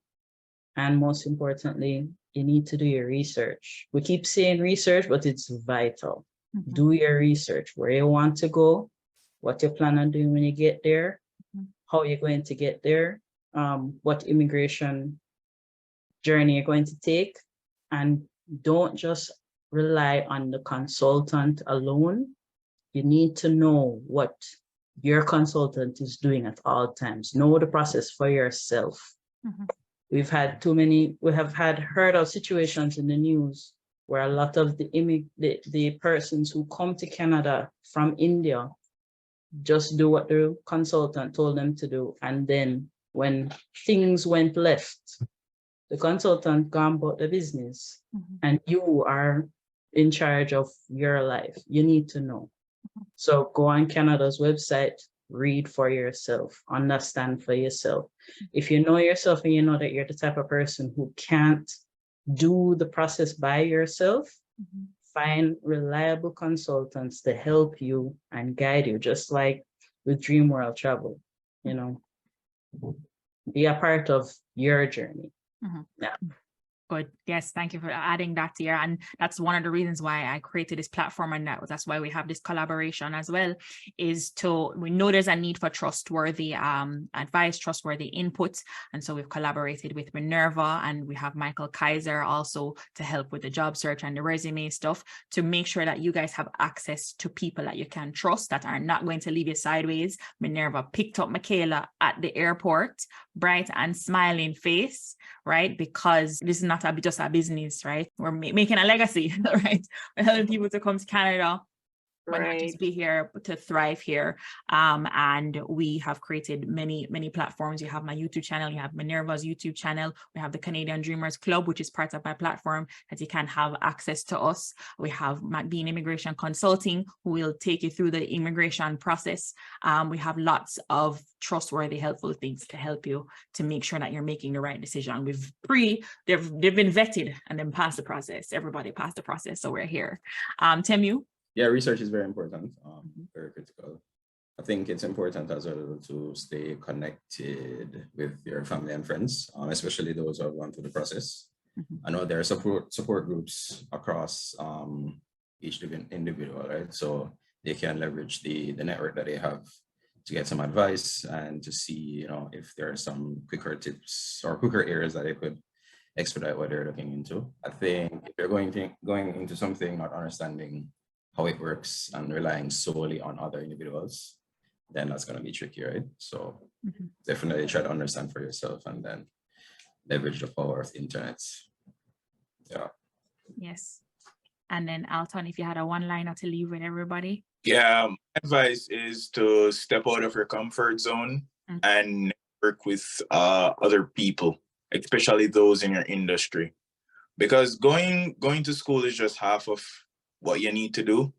And most importantly, you need to do your research. We keep saying research, but it's vital. Do your research, where you want to go, what you plan on doing when you get there, how you're going to get there, what immigration journey you're going to take, and don't just rely on the consultant alone. You need to know what your consultant is doing at all times. Know the process for yourself. we have heard of situations in the news where a lot of the persons who come to Canada from India just do what the consultant told them to do. And then when things went left, the consultant gone about the business, and you are in charge of your life. You need to know. So go on Canada's website, read for yourself, understand for yourself. If you know yourself and you know that you're the type of person who can't do the process by yourself, find reliable consultants to help you and guide you, just like with Dream World Travel, you know, be a part of your journey. Yeah.
Good. Yes, thank you for adding that here. And that's one of the reasons why I created this platform, and that's why we have this collaboration as well, is we know there's a need for trustworthy advice, trustworthy input. And so we've collaborated with Minerva, and we have Michael Kaiser also to help with the job search and the resume stuff, to make sure that you guys have access to people that you can trust, that are not going to leave you sideways. Minerva picked up Mickaelia at the airport, bright and smiling face, right? Because this is not just a business, right? We're making a legacy, right? We're helping people to come to Canada, but not just be here, but to thrive here. And we have created many platforms. You have my YouTube channel, you have Minerva's YouTube channel, we have the Canadian Dreamers Club, which is part of my platform, that you can have access to us. We have Nadine Immigration Consulting, who will take you through the immigration process. We have lots of trustworthy, helpful things to help you to make sure that you're making the right decision. They've been vetted and then passed the process. Everybody passed the process, so we're here. Temu?
Yeah, research is very important, very critical. I think it's important as well to stay connected with your family and friends, especially those who have gone through the process. I know there are support groups across each individual, right? So they can leverage the network that they have to get some advice and to see, you know, if there are some quicker tips or quicker areas that they could expedite what they're looking into. I think if you're going into something not understanding how it works and relying solely on other individuals, then that's going to be tricky, right? So definitely try to understand for yourself and then leverage the power of the internet. Yeah.
Yes. And then Alton, if you had a one-liner to leave with everybody.
Yeah, my advice is to step out of your comfort zone and work with other people, especially those in your industry. Because going to school is just half of what you need to do.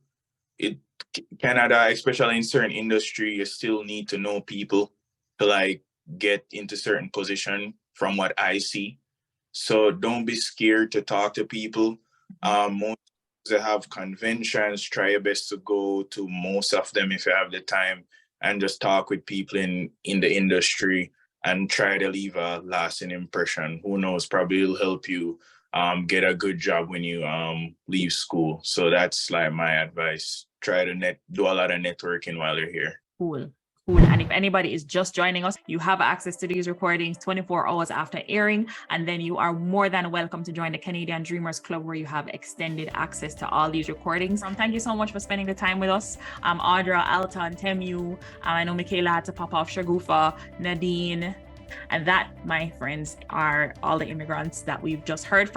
Canada, especially in certain industry, you still need to know people to like get into certain position from what I see. So don't be scared to talk to people. Most they have conventions, try your best to go to most of them if you have the time, and just talk with people in the industry and try to leave a lasting impression. Who knows, probably it'll help you get a good job when you leave school. So that's like my advice. Try to do a lot of networking while you're here.
Cool. And if anybody is just joining us, you have access to these recordings 24 hours after airing, and then you are more than welcome to join the Canadian Dreamers Club, where you have extended access to all these recordings. Thank you so much for spending the time with us. Audra, Alton, Temu, I know Mickaelia had to pop off, Shagufah, Nadine, and that, my friends, are all the immigrants that we've just heard from.